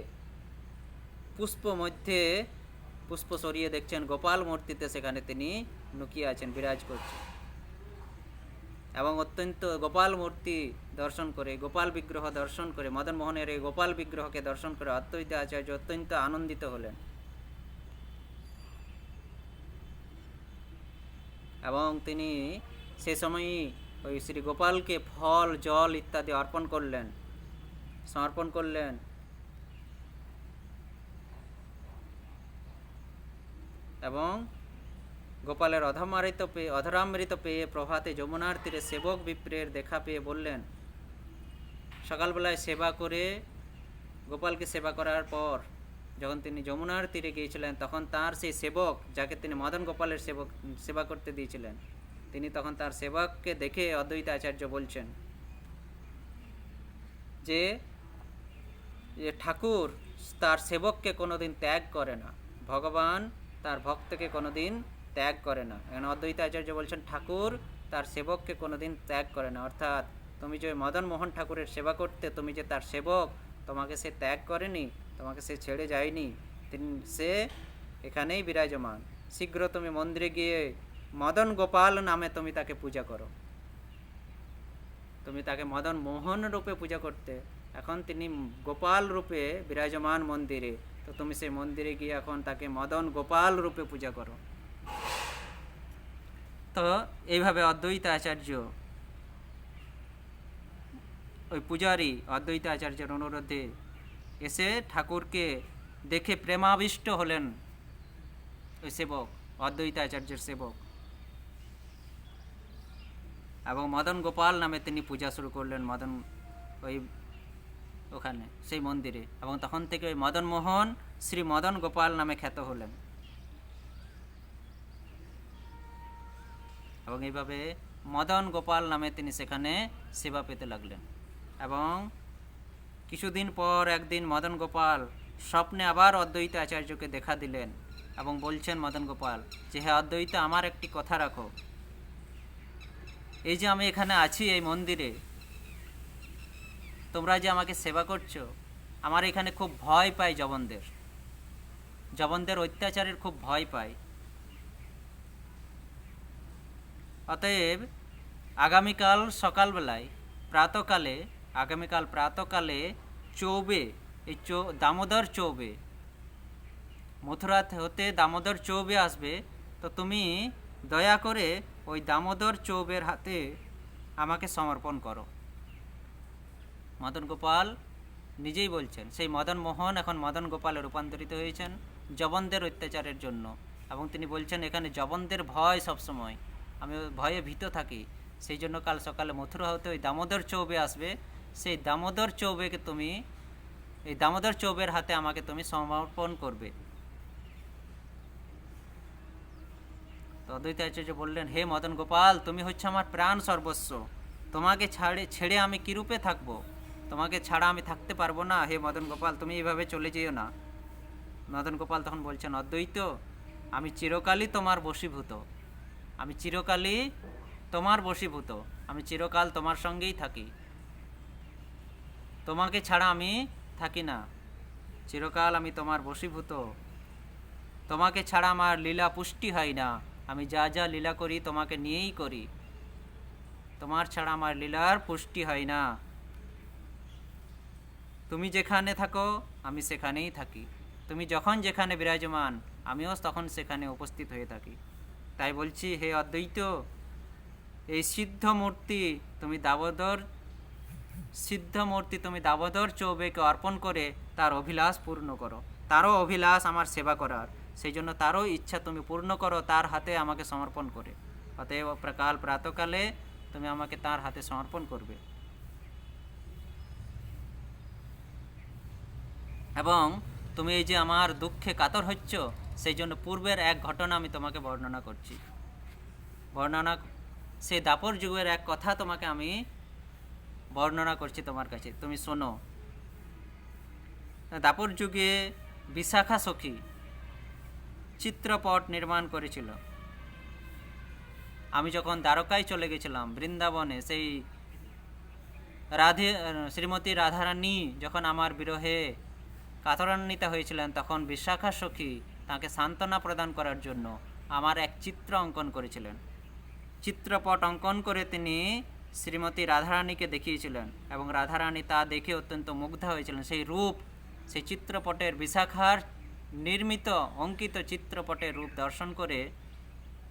পুষ্প সরিয়ে দেখছেন গোপাল মূর্তিতে সেখানে তিনি লুকিয়ে আছেন, বিরাজ করছেন এবং অত্যন্ত গোপাল মূর্তি দর্শন করে, গোপাল বিগ্রহ দর্শন করে, মদন মোহনের এই গোপাল বিগ্রহকে দর্শন করে অদ্বৈত আচার্য অত্যন্ত আনন্দিত হলেন এবং তিনি সে সময়ই ওই শ্রী গোপালকে ফল, জল ইত্যাদি সমর্পণ করলেন এবং গোপালের অধরামৃত পেয়ে প্রভাতে যমুনার তীরে সেবক বিপ্রের দেখা পেয়ে বললেন, সকালবেলায় সেবা করে, গোপালকে সেবা করার পর যখন তিনি যমুনার তীরে গিয়েছিলেন, তখন তার সেই সেবক, যাকে তিনি মদন গোপালের সেবা করতে দিয়েছিলেন, তিনি তখন তার সেবককে দেখে অদ্বৈত আচার্য বলছেন যে ঠাকুর তার সেবককে কোনোদিন ত্যাগ করে না, ভগবান তার ভক্তকে কোনোদিন ত্যাগ করে না। এখানে অদ্বৈত আচার্য বলছেন ঠাকুর তার সেবককে কোনোদিন ত্যাগ করে না, অর্থাৎ তুমি যে মদন মোহন ঠাকুরের সেবা করতে, তুমি যে তার সেবক, তোমাকে সে ত্যাগ করেনি, তোমাকে সে ছেড়ে যায়নি, সে এখানেই বিরাজমান। শীঘ্র তুমি মন্দিরে গিয়ে মদন গোপাল নামে তুমি তাকে পূজা করো, তুমি তাকে মদন মোহন রূপে পূজা করতে, এখন তিনি গোপাল রূপে বিরাজমান মন্দিরে, তো তুমি সেই মন্দিরে গিয়ে এখন তাকে মদন গোপাল রূপে পূজা করো। তো এইভাবে অদ্বৈত আচার্য, ওই পূজারী অদ্বৈত আচার্যের অনুরোধে এসে ঠাকুরকে দেখে প্রেমাবিষ্ট হলেন ওই সেবক, অদ্বৈত আচার্যের সেবক, এবং মদন গোপাল নামে তিনি পূজা শুরু করলেন ওখানে সেই মন্দিরে, এবং তখন থেকে ওই মদন মোহন শ্রী মদন গোপাল নামে খ্যাত হলেন এবং এইভাবে মদন গোপাল নামে তিনি সেখানে সেবা পেতে লাগলেন। এবং কিছুদিন পর একদিন মদন গোপাল স্বপ্নে আবার অদ্বৈত আচার্যকে দেখা দিলেন এবং বলছেন মদন গোপাল যে, হ্যাঁ অদ্বৈত, আমার একটি কথা রাখো, এই যে আমি এখানে আছি এই মন্দিরে, তোমরা যে আমাকে সেবা করছো, আমার এখানে খুব ভয় পাই, যবনদের অত্যাচারের খুব ভয় পাই, অতএব আগামীকাল প্রাতকালে চৌবে, এই দামোদর চৌবে, মথুরা হতে দামোদর চৌবে আসবে, তো তুমি দয়া করে ওই দামোদর চৌবের হাতে আমাকে সমর্পণ করো। মদন গোপাল নিজেই বলছেন, সেই মদন মোহন এখন মদন গোপালে রূপান্তরিত হয়েছেন যবনদের অত্যাচারের জন্য, এবং তিনি বলছেন এখানে যবনদের ভয় সবসময়, আমি ভয়ে ভীত থাকি, সেই জন্য কাল সকালে মথুরা হতে ওই দামোদর চৌবে আসবে, সেই দামোদর চৌবেকে তুমি, এই দামোদর চৌবের হাতে আমাকে তুমি সমর্পণ করবে। তো অদ্বৈত আচার্য বললেন, হে মদন গোপাল, তুমি হচ্ছে আমার প্রাণ সর্বস্ব, তোমাকে ছেড়ে আমি কীরূপে থাকবো? তোমাকে ছাড়া আমি থাকতে পারবো না। হে মদন গোপাল, তুমি এইভাবে চলে যেও না। মদন গোপাল তখন বলছেন, অদ্বৈত, আমি চিরকালই তোমার বশীভূত, আমি চিরকালই তোমার বশীভূত, আমি চিরকাল তোমার সঙ্গেই থাকি, তোমাকে ছাড়া আমি থাকি না, চিরকাল আমি তোমার বশীভূত, তোমাকে ছাড়া আমার লীলা পুষ্টি হয় না, আমি যা যা লীলা করি তোমাকে নিয়েই করি, তোমার ছাড়া আমার লীলার পুষ্টি হয় না, তুমি যেখানে থাকো আমি সেখানেই থাকি, তুমি যখন যেখানে বিরাজমান আমিও তখন সেখানে উপস্থিত হয়ে থাকি। তাই বলছি, হে অদ্বৈত, এই সিদ্ধ মূর্তি তুমি দামোদর চৌবেকে অর্পণ করে তার অভিলাষ পূর্ণ করো। তারও অভিলাষ আমার সেবা করার, সেই জন্য তারও ইচ্ছা তুমি পূর্ণ করো তার হাতে আমাকে সমর্পণ করে। অতএব প্রাতকালে তুমি আমাকে তার হাতে সমর্পণ করবে। এবং তুমি এই যে আমার দুঃখে কাতর হচ্ছ, সেই জন্য পূর্বের এক ঘটনা আমি তোমাকে বর্ণনা করছি। সেই দাপর যুগের এক কথা তোমাকে আমি বর্ণনা করছি তোমার কাছে, তুমি শোনো। দাপর যুগে বিশাখা সখী চিত্রপট নির্মাণ করেছিল। আমি যখন দ্বারকায় চলে গেছিলাম, বৃন্দাবনে, সেই শ্রীমতী রাধারানী যখন আমার বিরহে কাতরান্বিতা হয়েছিলেন, তখন বিশাখা সখী তাকে সান্ত্বনা প্রদান করার জন্য আমার এক চিত্র অঙ্কন করেছিলেন। চিত্রপট অঙ্কন করে তিনি শ্রীমতী রাধারানীকে দেখিয়েছিলেন এবং রাধারানী তা দেখে অত্যন্ত মুগ্ধা হয়েছিলেন। সেই রূপ, সেই চিত্রপটের, বিশাখার নির্মিত অঙ্কিত চিত্রপটের রূপ দর্শন করে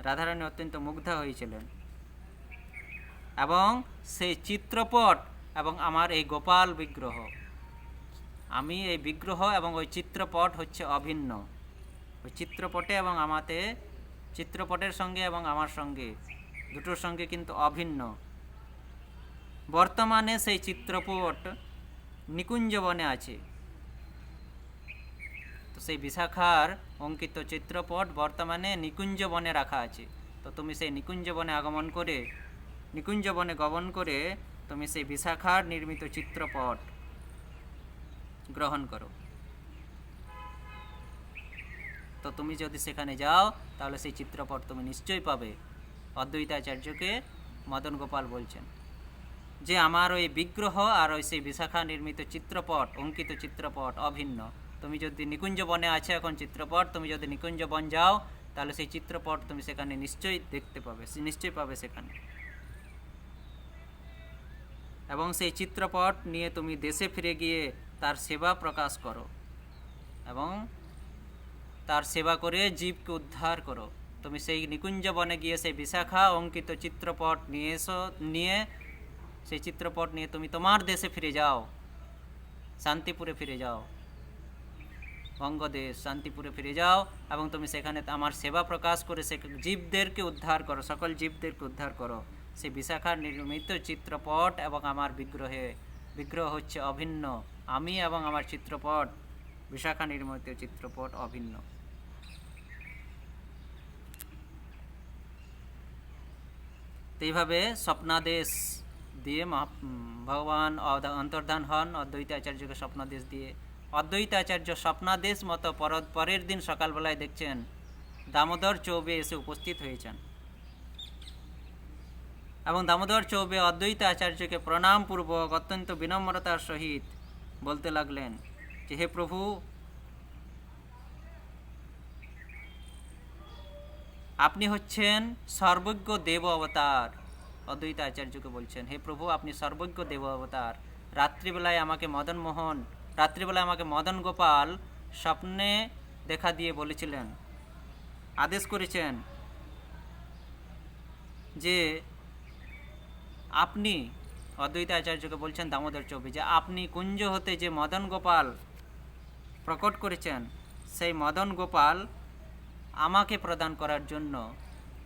রাধারানী অত্যন্ত মুগ্ধা হয়েছিলেন। এবং সেই চিত্রপট এবং আমার এই গোপাল বিগ্রহ, আমি এই বিগ্রহ এবং ওই চিত্রপট হচ্ছে অভিন্ন। ওই চিত্রপটে এবং চিত্রপটের সঙ্গে এবং আমার সঙ্গে, দুটোর সঙ্গে কিন্তু অভিন্ন। বর্তমানে সেই চিত্রপট নিকুঞ্জবনে আছে। তো সেই বিশাখার অঙ্কিত চিত্রপট বর্তমানে নিকুঞ্জবনে রাখা আছে। তো তুমি সেই নিকুঞ্জবনে গমন করে তুমি সেই বিশাখার নির্মিত চিত্রপট গ্রহণ করো। তো তুমি যদি সেখানে যাও তাহলে সেই চিত্রপট তুমি নিশ্চয়ই পাবে। অদ্বৈতাচার্যকে মদন গোপাল বলছেন যে আমার ওই বিগ্রহ আর ওই সেই বিশাখা নির্মিত চিত্রপট, অঙ্কিত চিত্রপট অভিন্ন। তুমি যদি নিকুঞ্জবনে আছে এখন চিত্রপট, তুমি যদি নিকুঞ্জবন যাও তাহলে সেই চিত্রপট তুমি সেখানে নিশ্চয়ই দেখতে পাবে, নিশ্চয়ই পাবে সেখানে। এবং সেই চিত্রপট নিয়ে তুমি দেশে ফিরে গিয়ে তার সেবা প্রকাশ করো এবং তার সেবা করে জীবকে উদ্ধার করো। তুমি সেই নিকুঞ্জবনে গিয়ে সেই বিশাখা অঙ্কিত চিত্রপট নিয়ে সেই চিত্রপট নিয়ে তুমি তোমার দেশে ফিরে যাও, শান্তিপুরে ফিরে যাও, বঙ্গদেশ শান্তিপুরে ফিরে যাও এবং তুমি সেখানে আমার সেবা প্রকাশ করে সে জীবদেরকে উদ্ধার করো, সকল জীবদেরকে উদ্ধার করো। সেই বিশাখার নির্মিত চিত্রপট এবং আমার বিগ্রহ হচ্ছে অভিন্ন। আমি এবং আমার চিত্রপট, বিশাখা নির্মিত চিত্রপট অভিন্ন। এইভাবে স্বপ্নাদেশ দিয়ে ভগবান অন্তর্ধান হন অদ্বৈতাচার্যকে স্বপ্নাদেশ দিয়ে। অদ্বৈতাচার্য স্বপ্নাদেশ মতো পরের দিন সকালবেলায় দেখছেন দামোদর চৌবে এসে উপস্থিত হয়েছেন এবং দামোদর চৌবে অদ্বৈতাচার্যকে প্রণামপূর্বক অত্যন্ত বিনম্রতার সহিত বলতে লাগলেন যে, হে প্রভু, আপনি হচ্ছেন সর্বজ্ঞ দেব অবতার। অদ্বৈতাচার্যকে বলছেন, হে প্রভু, আপনি সর্বজ্ঞ দেব অবতার। রাত্রিবেলায় আমাকে মদন গোপাল স্বপ্নে দেখা দিয়ে বলেছিলেন, আদেশ করেছেন যে আপনি, অদ্বৈতাচার্যকে বলছেন দামোদর চৌবে, যে আপনি কুঞ্জ হতে যে মদন গোপাল প্রকট করেছেন, সেই মদন গোপাল আমাকে প্রদান করার জন্য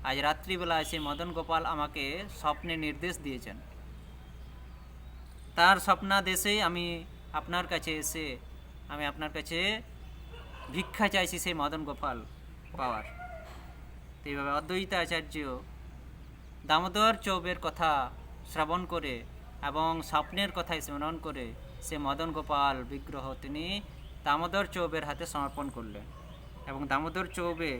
আজ রাত্রিবেলায় সেই মদন গোপাল আমাকে স্বপ্নে নির্দেশ দিয়েছেন। তার স্বপ্নাদেশে আমি আপনার কাছে এসে আমি আপনার কাছে ভিক্ষা চাইছি সেই মদন গোপাল পাওয়ার। তো এইভাবে অদ্বৈত আচার্য দামোদর চৌবের কথা শ্রবণ করে এবং স্বপ্নের কথায় স্মরণ করে সে মদন গোপাল বিগ্রহ তিনি দামোদর চৌবের হাতে সমর্পণ করলেন এবং দামোদর চৌবে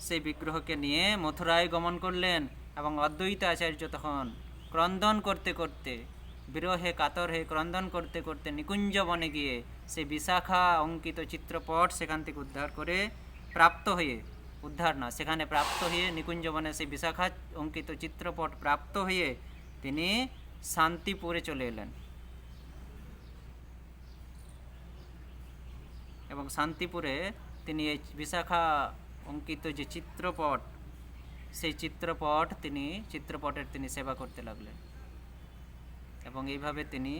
সেই বিগ্রহকে নিয়ে মথুরায় গমন করলেন এবং অদ্বৈত আচার্য তখন ক্রন্দন করতে করতে বিরহে কাতর হয়ে ক্রন্দন করতে করতে নিকুঞ্জ বনে গিয়ে সেই বিশাখা অঙ্কিত চিত্রপট সেখান থেকে উদ্ধার করে প্রাপ্ত হয়ে সেখানে প্রাপ্ত হয়ে নিকুঞ্জ বনে সেই বিশাখা অঙ্কিত চিত্রপট প্রাপ্ত হয়ে তিনি শান্তিপুরে চলে এলেন এবং শান্তিপুরে তিনি এই বিশাখা অঙ্কিত যে চিত্রপট সেই চিত্রপটের তিনি সেবা করতে লাগলেন এবং এইভাবে তিনি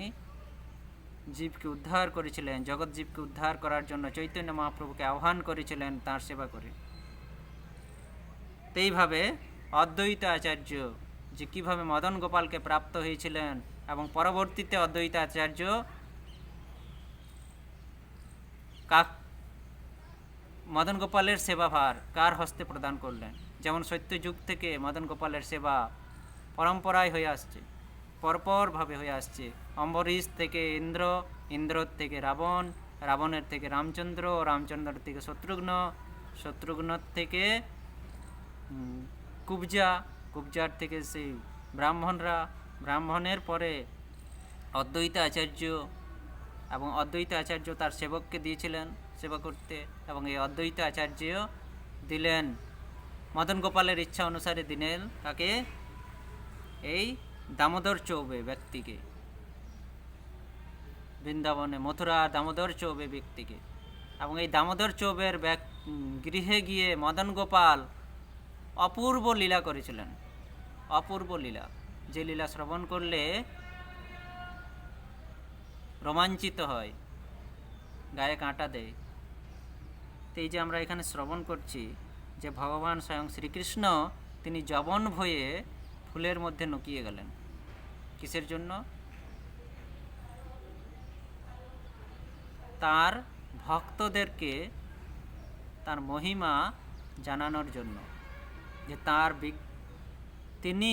জীবকে উদ্ধার করেছিলেন, জগৎ জীবকে উদ্ধার করার জন্য চৈতন্য মহাপ্রভুকে আহ্বান করেছিলেন তাঁর সেবা করে। তো এইভাবে অদ্বৈত আচার্য যে কীভাবে মদন গোপালকে প্রাপ্ত হয়েছিলেন এবং পরবর্তীতে অদ্বৈত আচার্য মদন গোপালের সেবাভার কার হস্তে প্রদান করলেন। যেমন সত্যযুগ থেকে মদন গোপালের সেবা পরম্পরায় হয়ে আসছে, পরপরভাবে হয়ে আসছে। অম্বরীশ থেকে ইন্দ্র, ইন্দ্রর থেকে রাবণ, রাবণের থেকে রামচন্দ্র, রামচন্দ্রের থেকে শত্রুঘ্নর থেকে কুবজা, কুবজার থেকে সেই ব্রাহ্মণরা, ব্রাহ্মণের পরে অদ্বৈত আচার্য এবং অদ্বৈত আচার্য তার সেবককে দিয়েছিলেন সেবা করতে এবং এই অদ্বৈত আচার্য দিলেন মদন গোপালের ইচ্ছা অনুসারে দিলেন কাকে? এই দামোদর চৌবে ব্যক্তিকে, বৃন্দাবনে মথুরা দামোদর চৌবে ব্যক্তিকে। এবং এই দামোদর চৌবের গৃহে গিয়ে মদন গোপাল অপূর্ব লীলা করেছিলেন, অপূর্ব লীলা, যে লীলা শ্রবণ করলে রোমাঞ্চিত হয়, গায়ে কাঁটা দেয়। তো এই যে আমরা এখানে শ্রবণ করছি যে ভগবান স্বয়ং শ্রীকৃষ্ণ তিনি যবন ভয়ে ফুলের মধ্যে লুকিয়ে গেলেন, কিসের জন্য? তার ভক্তদেরকে তার মহিমা জানানোর জন্য, যে তিনি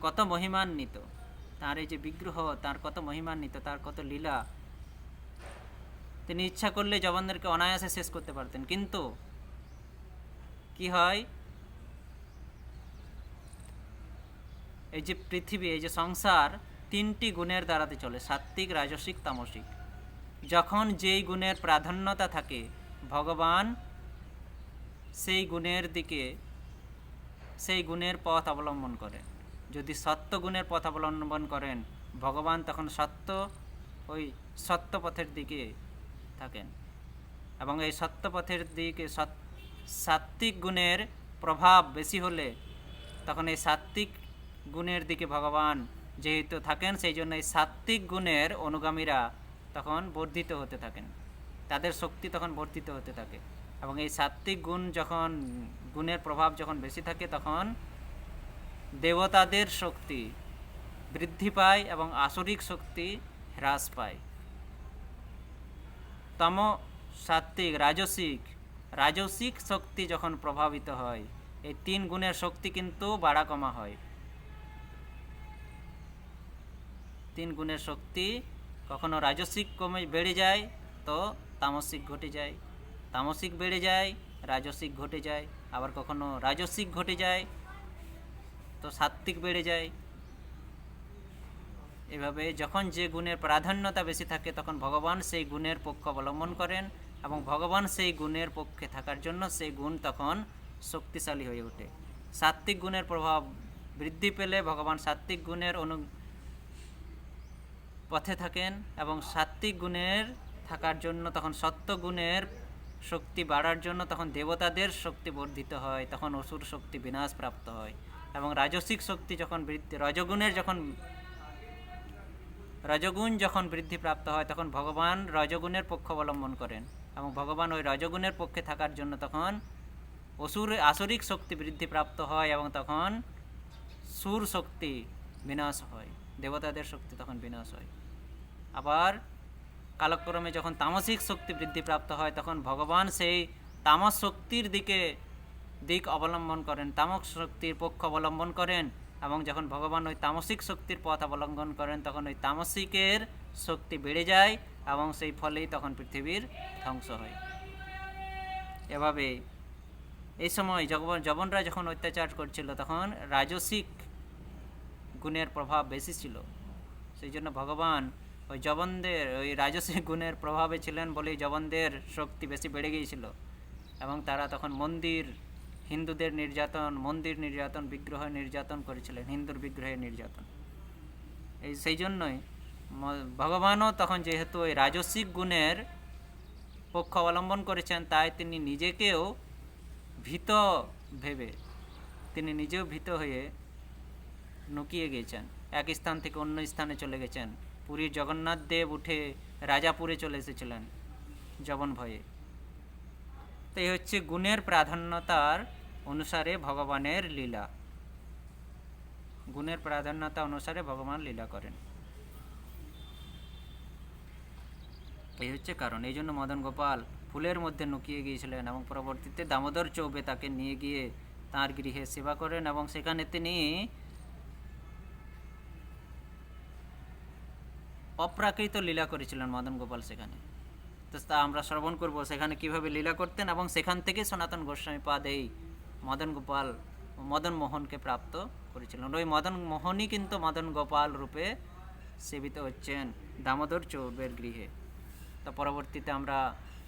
কত মহিমান্বিত, তার এই যে বিগ্রহ তার কত মহিমান্বিত, তার কত লীলা। তিনি ইচ্ছা করলে জবানদেরকে অনায়াসে শেষ করতে পারতেন, কিন্তু কি হয়, এই যে পৃথিবী, এই যে সংসার তিনটি গুণের দ্বারাতে চলে, সাত্ত্বিক, রাজসিক, তামসিক। যখন যেই গুণের প্রাধান্যতা থাকে ভগবান সেই গুণের দিকে, সেই গুণের পথ অবলম্বন করেন। যদি সত্য গুণের পথ অবলম্বন করেন ভগবান তখন ওই সত্য পথের দিকে থাকেন এবং এই সত্য পথের দিকে সাত্ত্বিক গুণের প্রভাব বেশি হলে তখন এই সাত্ত্বিক গুণের দিকে ভগবান যেহেতু থাকেন, সেই জন্য এই সাত্ত্বিক গুণের অনুগামীরা তখন বর্ধিত হতে থাকেন, তাদের শক্তি তখন বর্ধিত হতে থাকে। এবং এই সাত্ত্বিক গুণের প্রভাব যখন বেশি থাকে তখন দেবতাদের শক্তি বৃদ্ধি পায় এবং আসরিক শক্তি হ্রাস পায়। সাত্ত্বিক, রাজসিক শক্তি যখন প্রভাবিত হয়, এই তিন গুণের শক্তি কিন্তু বাড়া কমা হয়। তিন গুণের শক্তি কখনো রাজসিক বেড়ে যায় তো তামসিক ঘটে যায়, তামসিক বেড়ে যায় রাজসিক ঘটে যায়, আবার কখনো রাজসিক ঘটে যায় তো সাত্ত্বিক বেড়ে যায়। এভাবে যখন যে গুণের প্রাধান্যতা বেশি থাকে তখন ভগবান সেই গুণের পক্ষ অবলম্বন করেন এবং ভগবান সেই গুণের পক্ষে থাকার জন্য সেই গুণ তখন শক্তিশালী হয়ে ওঠে। সাত্ত্বিক গুণের প্রভাব বৃদ্ধি পেলে ভগবান সাত্ত্বিক গুণের পথে থাকেন এবং সাত্ত্বিক গুণের থাকার জন্য তখন সত্য গুণের শক্তি বাড়ার জন্য তখন দেবতাদের শক্তি বর্ধিত হয়, তখন অসুর শক্তি বিনাশ প্রাপ্ত হয়। এবং রাজসিক শক্তি যখন রজগুণ যখন বৃদ্ধি প্রাপ্ত হয় তখন ভগবান রজগুণের পক্ষ অবলম্বন করেন এবং ভগবান ওই রজগুণের পক্ষে থাকার জন্য তখন আসরিক শক্তি বৃদ্ধি প্রাপ্ত হয় এবং তখন সুর শক্তি বিনাশ হয়, দেবতাদের শক্তি তখন বিনাশ হয়। আবার কালক্রমে যখন তামসিক শক্তি বৃদ্ধিপ্রাপ্ত হয় তখন ভগবান সেই তামস শক্তির দিক অবলম্বন করেন, তামস শক্তির পক্ষ অবলম্বন করেন, এবং যখন ভগবান ওই তামসিক শক্তির পথ অবলম্বন করেন তখন ওই তামসিকের শক্তি বেড়ে যায় এবং সেই ফলেই তখন পৃথিবীর ধ্বংস হয়। এভাবে এই সময় যবনরা যখন অত্যাচার করছিল তখন রাজসিক গুণের প্রভাব বেশি ছিল, সেই জন্য ভগবান ওই যবনদের ওই রাজসিক গুণের প্রভাবে ছিলেন বলেই যবনদের শক্তি বেশি বেড়ে গিয়েছিল, এবং তারা তখন হিন্দুদের মন্দির নির্যাতন, বিগ্রহ নির্যাতন করেছিলেন, হিন্দুর বিগ্রহের নির্যাতন। সেই জন্যই ভগবানও তখন যেহেতু ওই রাজসিক গুণের পক্ষ অবলম্বন করেছেন, তাই তিনি নিজেকেও ভীত ভেবে তিনি নিজেও ভীত হয়ে লুকিয়ে গেছেন, এক স্থান থেকে অন্য স্থানে চলে গেছেন। পুরীর জগন্নাথ দেব উঠে রাজাপুরে চলে এসেছিলেন যবন ভয়ে। তো এই হচ্ছে গুণের প্রাধান্যতার অনুসারে ভগবানের লীলা, গুণের প্রাধান্যতা অনুসারে ভগবান লীলা করেন, এই হচ্ছে কারণ। এই জন্য মদন গোপাল ফুলের মধ্যে লুকিয়ে গিয়েছিলেন এবং পরবর্তীতে দামোদর চৌবে তাকে নিয়ে গিয়ে তাঁর গৃহে সেবা করেন এবং সেখানে তিনি অপ্রাকৃত লীলা করেছিলেন মদন গোপাল সেখানে। তো তা আমরা শ্রবণ করব সেখানে কিভাবে লীলা করতেন, এবং সেখান থেকে সনাতন গোস্বামী পাদ এই মদন মোহনকে প্রাপ্ত করেছিলেন। ওই মদন মোহনই কিন্তু মদন গোপাল রূপে সেবিত হচ্ছেন দামোদর চৌবের গৃহে। তা পরবর্তীতে আমরা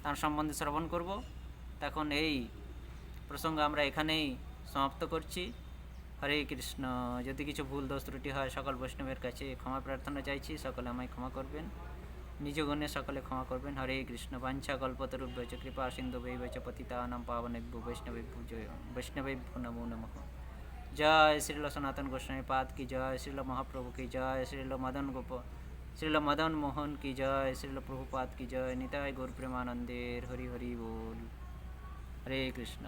তার সম্বন্ধে শ্রবণ করব। তখন এই প্রসঙ্গ আমরা এখানেই সমাপ্ত করছি। হরে কৃষ্ণ। যদি কিছু ভুল দোষ ত্রুটি হয় সকল বৈষ্ণবের কাছে ক্ষমা প্রার্থনা চাইছি, সকলে আমায় ক্ষমা করবেন, নিজ গুণে সকলে ক্ষমা করবেন। হরে কৃষ্ণ। বাঞ্ছা কল্পতরুভ্যশ্চ কৃপা সিন্ধুভৈর্বচ পতিতানাং পাবনেভ্যো বৈষ্ণবেভ্যো নমো নমঃ। জয় শ্রীল সনাতন গোস্বামী পাদ কি জয়, শ্রীল মহাপ্রভু কি জয়, শ্রীল মদন মোহন কি জয়, শ্রীল প্রভুপাদ কি জয়। নিতাই গৌর প্রেমানন্দের। হরি হরি बोल। হরে কৃষ্ণ।